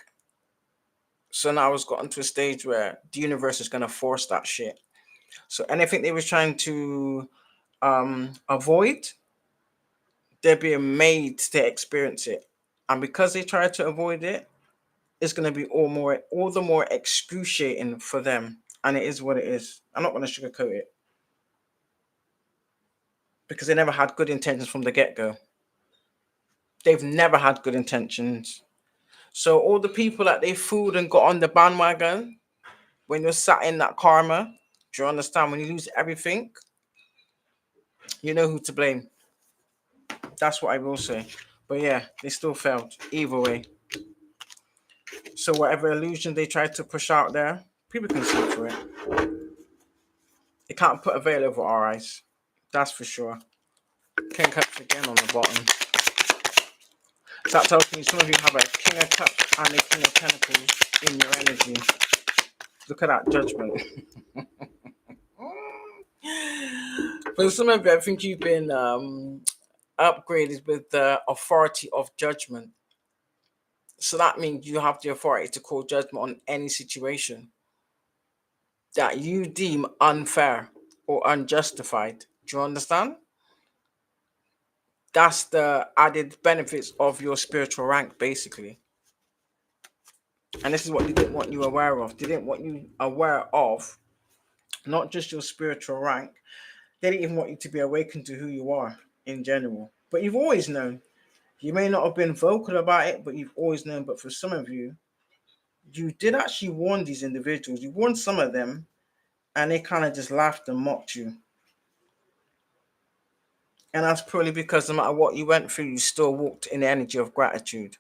So now it's gotten to a stage where the universe is going to force that shit. So anything they were trying to avoid, they're being made to experience it. And because they tried to avoid it, it's going to be all the more excruciating for them. And it is what it is. I'm not going to sugarcoat it. Because they never had good intentions from the get-go. They've never had good intentions. So all the people that they fooled and got on the bandwagon, when you're sat in that karma, do you understand? When you lose everything, you know who to blame. That's what I will say. But yeah, they still failed either way. So whatever illusion they tried to push out there, people can see through it. They can't put a veil over our eyes. That's for sure. King of Cups again on the bottom. So that tells me some of you have a King of Cups and a King of Pentacles in your energy. Look at that judgment. For some of you, I think you've been upgraded with the authority of judgment. So that means you have the authority to call judgment on any situation that you deem unfair or unjustified. Do you understand? That's the added benefits of your spiritual rank, basically. And this is what they didn't want you aware of. They didn't want you aware of not just your spiritual rank, they didn't even want you to be awakened to who you are in general. But you've always known. You may not have been vocal about it, but you've always known. But for some of you, you did actually warn these individuals. You warned some of them, and they kind of just laughed and mocked you. And that's probably because no matter what you went through, you still walked in the energy of gratitude.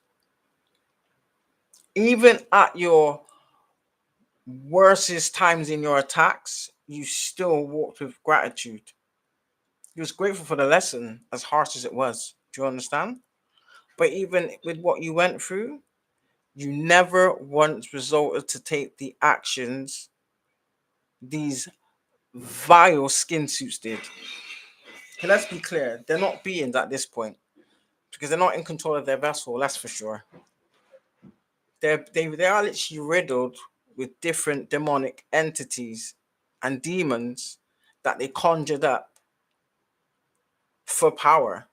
Even at your worstest times in your attacks, you still walked with gratitude. You was grateful for the lesson, as harsh as it was. Do you understand? But even with what you went through, you never once resorted to take the actions these vile skin suits did. Okay, let's be clear, they're not beings at this point because they're not in control of their vessel, that's for sure. They are literally riddled with different demonic entities and demons that they conjured up for power.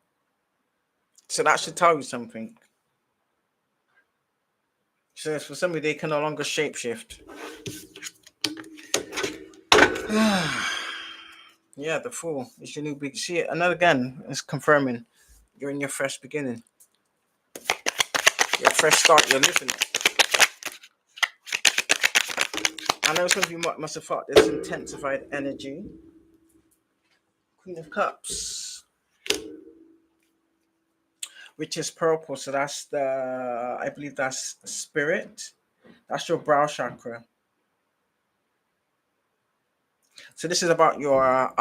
So that should tell you something. So for somebody, they can no longer shapeshift. Yeah, the Fool is your new big. See, another again is confirming you're in your fresh beginning. Your fresh start, you're living it. I know some of you must have thought this intensified energy. Queen of Cups, which is purple. So that's I believe that's spirit. That's your brow chakra. So this is about your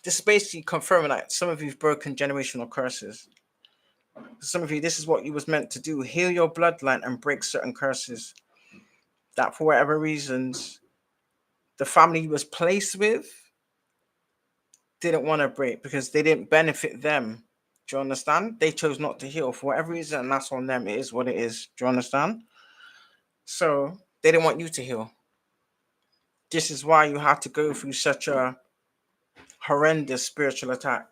this is basically confirming that some of you've broken generational curses. Some of you, this is what you was meant to do: heal your bloodline and break certain curses that, for whatever reasons, the family he was placed with didn't want to break because they didn't benefit them. Do you understand? They chose not to heal for whatever reason, and that's on them. It is what it is. Do you understand? So they didn't want you to heal. This is why you had to go through such a horrendous spiritual attack.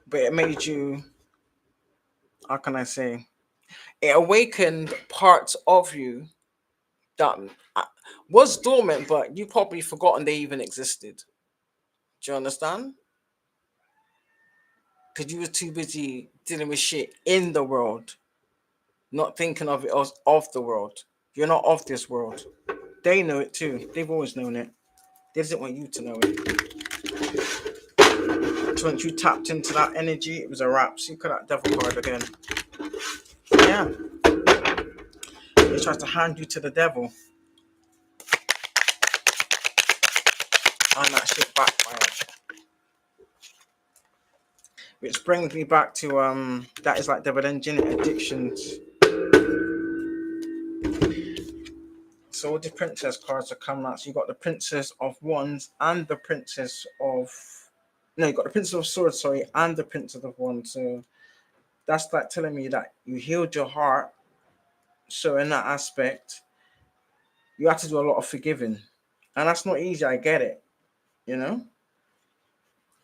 But it made you, how can I say, it awakened parts of you that was dormant, but you probably forgotten they even existed. Do you understand? Because you were too busy dealing with shit in the world, not thinking of it as of the world. You're not of this world. They know it too. They've always known it. They didn't want you to know it. So once you tapped into that energy, it was a wrap. See, look at that devil card again. Yeah. They tried to hand you to the devil. And that shit backfired. Which brings me back to that is like devil engine addictions. So all the princess cards are coming out. So you got the Princess of Wands and the Princess of you got the Princess of Swords, sorry, and the Princess of Wands. So that's like telling me that you healed your heart. So in that aspect, you have to do a lot of forgiving. And that's not easy, I get it, you know?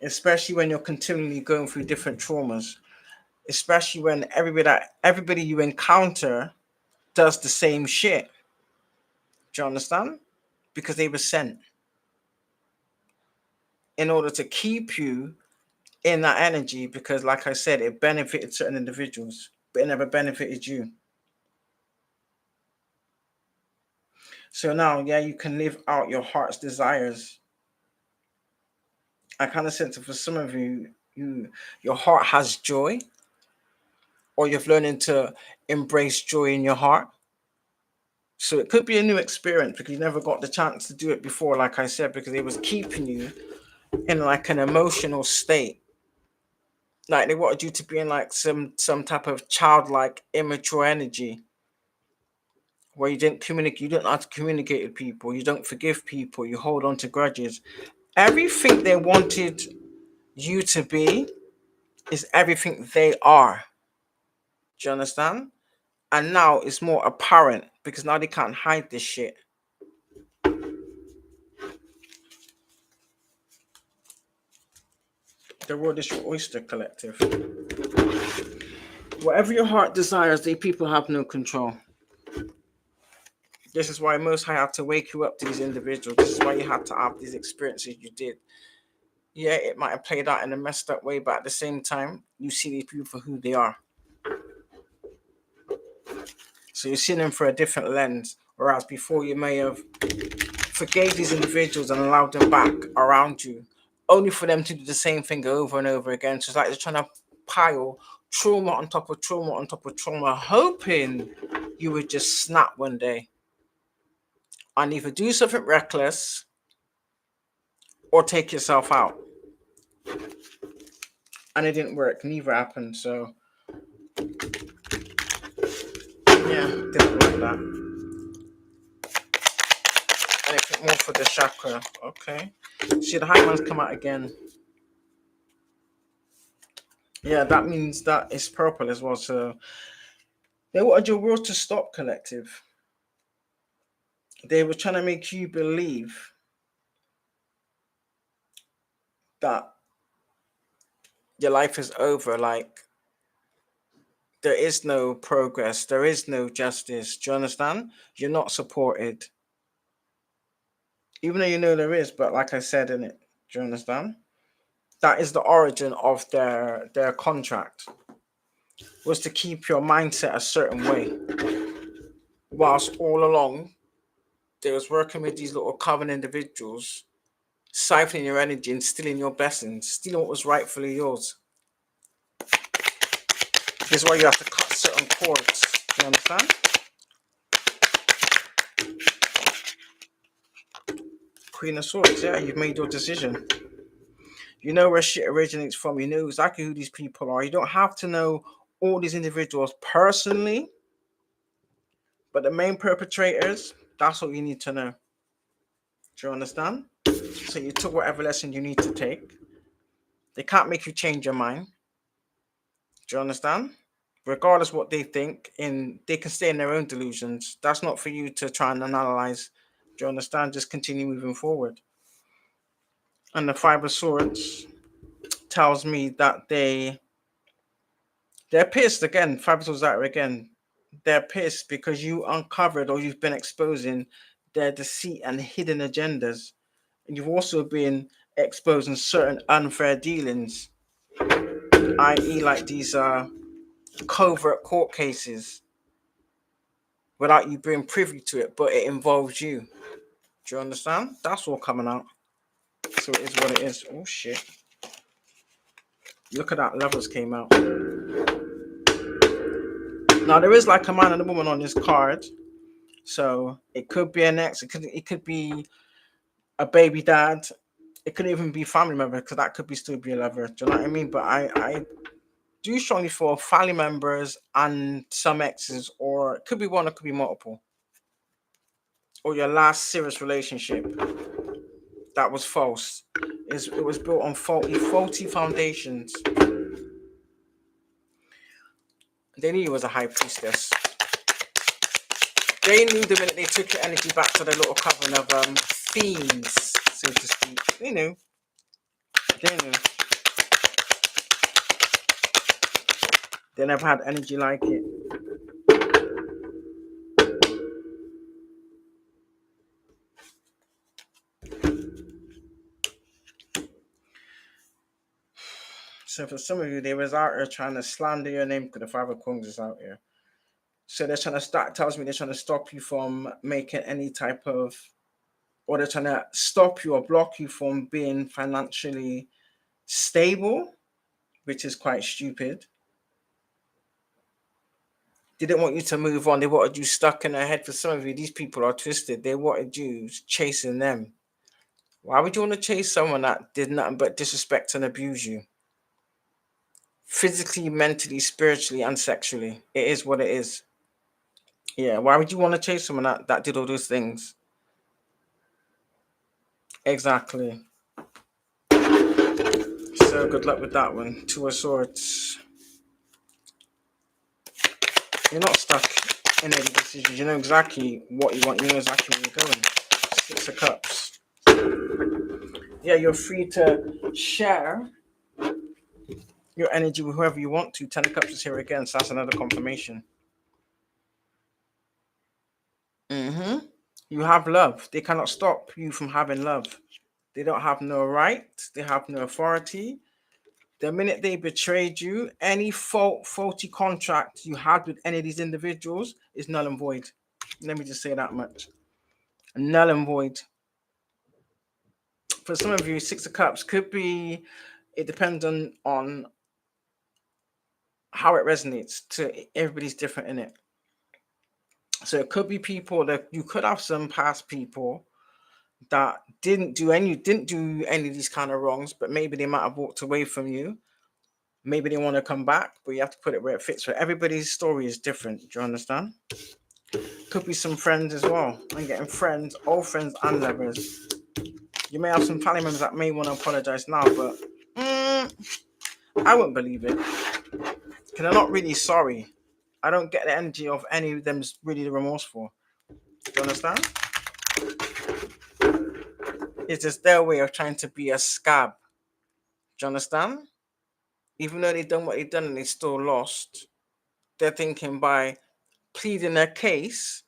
Especially when you're continually going through different traumas. Especially when everybody you encounter does the same shit. Do you understand? Because they were sent in order to keep you in that energy because, like I said, it benefited certain individuals, but it never benefited you. So now, yeah, you can live out your heart's desires. I kind of sense that for some of you, your heart has joy, or you're learning to embrace joy in your heart. So it could be a new experience because you never got the chance to do it before, like I said, because it was keeping you in like an emotional state. Like they wanted you to be in like some type of childlike, immature energy where you didn't communicate, you don't know how to communicate with people, you don't forgive people, you hold on to grudges. Everything they wanted you to be is everything they are. Do you understand? And now it's more apparent because now they can't hide this shit. The world is your oyster collective. Whatever your heart desires, the people have no control. This is why Most High had to wake you up to these individuals. This is why you had to have these experiences you did. Yeah, it might have played out in a messed up way, but at the same time, you see these people for who they are. So you're seeing them for a different lens, whereas before you may have forgave these individuals and allowed them back around you, only for them to do the same thing over and over again. So it's like they're trying to pile trauma on top of trauma on top of trauma, hoping you would just snap one day and either do something reckless or take yourself out. And it didn't work. Neither happened. So yeah, didn't like that. Anything more for the chakra? Okay. See, the Hangman's come out again. Yeah, that means that it's purple as well. So they wanted your world to stop, collective. They were trying to make you believe that your life is over. Like there is no progress, there is no justice. Do you understand? You're not supported, even though you know there is. But like I said in it, do you understand? That is the origin of their contract, was to keep your mindset a certain way, whilst all along they was working with these little coven individuals, siphoning your energy and stealing your blessings, stealing what was rightfully yours. This is why you have to cut certain cords. Do you understand? Queen of Swords, yeah, you've made your decision. You know where shit originates from. You know exactly who these people are. You don't have to know all these individuals personally, But the main perpetrators, that's what you need to know. Do you understand? So you took whatever lesson you need to take. They can't make you change your mind. Do you understand? Regardless what they think, they can stay in their own delusions. That's not for you to try and analyze. Do you understand? Just continue moving forward. And the Five of Swords tells me that they're pissed again. Five of Swords out again. They're pissed because you uncovered or you've been exposing their deceit and hidden agendas. And you've also been exposing certain unfair dealings, i.e., like these covert court cases, without you being privy to it, but it involves you. Do you understand? That's all coming out. So it is what it is. Oh shit. Look at that, Lovers came out. Now there is like a man and a woman on this card. So it could be an ex, it could be a baby dad, it could even be family member, because that could be still be a lover. Do you know what I mean? But I do strongly for family members and some exes, or it could be one, it could be multiple. Or your last serious relationship that was false. It was built on faulty foundations. They knew you was a high priestess. They knew the minute they took your energy back to their little coven of fiends, so to speak. They knew. They knew. They never had energy like it. So for some of you, they was out here trying to slander your name because the Five of Coins is out here. So they're trying to start, tells me they're trying to stop you from making any type of, or they're trying to stop you or block you from being financially stable, which is quite stupid. They didn't want you to move on. They wanted you stuck in their head. For some of you, these people are twisted. They wanted you chasing them. Why would you want to chase someone that did nothing but disrespect and abuse you? Physically, mentally, spiritually, and sexually. It is what it is. Yeah, why would you want to chase someone that did all those things? Exactly. So good luck with that one. Two of Swords. You're not stuck in any decisions. You know exactly what you want. You know exactly where you're going. Six of Cups. Yeah, you're free to share your energy with whoever you want to. Ten of Cups is here again, so that's another confirmation. You have love. They cannot stop you from having love. They don't have no right. They have no authority. The minute they betrayed you, any faulty contract you had with any of these individuals is null and void. Let me just say that much. Null and void. For some of you, Six of Cups could be, it depends on how it resonates. To everybody's different in it. So it could be people that you could have some past people that didn't do any of these kind of wrongs, but maybe they might have walked away from you. Maybe they want to come back, but you have to put it where it fits. So everybody's story is different. Do you understand? Could be some friends as well. I'm getting friends, old friends and lovers. You may have some family members that may want to apologize now, but I wouldn't believe it. Because they're not really sorry. I don't get the energy of any of them really remorseful. Do you understand? It's just their way of trying to be a scab. Do you understand? Even though they've done what they've done and they still lost, they're thinking by pleading their case,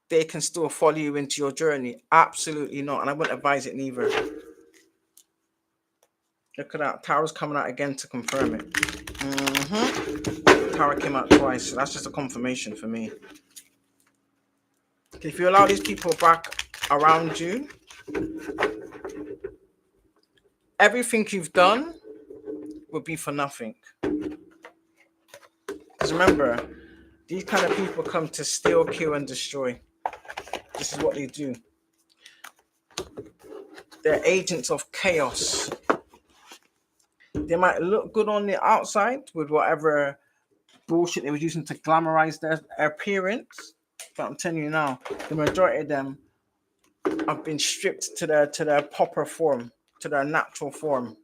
they can still follow you into your journey. Absolutely not. And I wouldn't advise it neither. Look at that. Tower's coming out again to confirm it. Tower came out twice. So that's just a confirmation for me. If you allow these people back around you, everything you've done will be for nothing. Because remember, these kind of people come to steal, kill, and destroy. This is what they do. They're agents of chaos. They might look good on the outside with whatever bullshit they were using to glamorize their appearance, But I'm telling you now, the majority of them have been stripped to their proper form, to their natural form.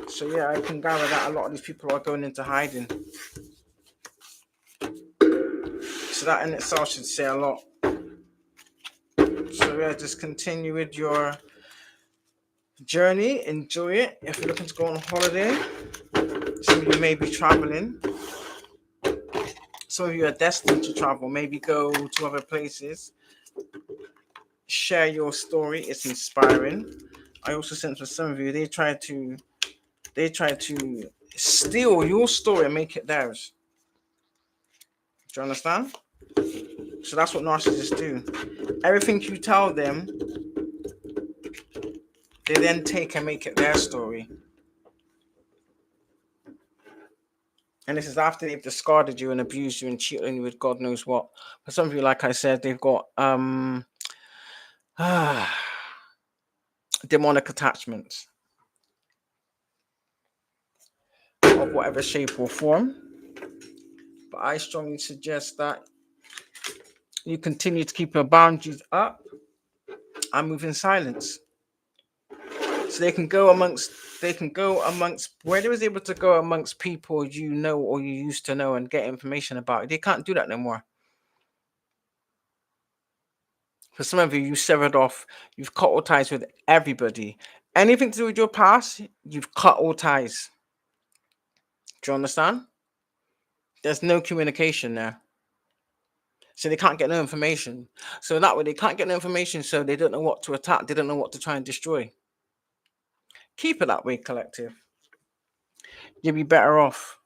So yeah, I can gather that a lot of these people are going into hiding. So that in itself should say a lot. So yeah, just continue with your journey, enjoy it. If you're looking to go on holiday, some of you may be traveling. Some of you are destined to travel, maybe go to other places. Share your story, it's inspiring. I also sense for some of you, they try to steal your story and make it theirs. Do you understand? So that's what narcissists do. Everything you tell them, they then take and make it their story. And this is after they've discarded you and abused you and cheated on you with God knows what. For some of you, like I said, they've got demonic attachments of whatever shape or form. But I strongly suggest that you continue to keep your boundaries up and move in silence. So they can go amongst where they was able to go amongst people you know or you used to know and get information about. They can't do that no more. For some of you, you severed off, you've cut all ties with everybody. Anything to do with your past, you've cut all ties. Do you understand? There's no communication there. So they can't get no information. So that way they can't get no information, so they don't know what to attack, they don't know what to try and destroy. Keep it that way, collective. You'll be better off.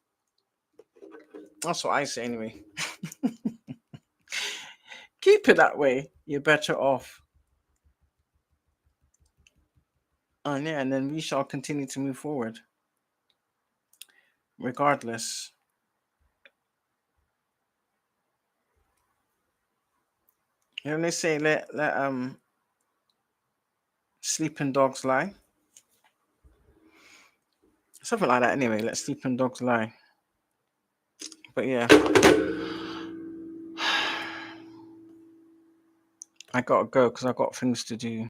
That's what I say anyway. Keep it that way. You're better off. And yeah, and then we shall continue to move forward. Regardless. You know, they say let sleeping dogs lie. Something like that anyway. Let sleeping dogs lie. But yeah. I gotta go because I got things to do.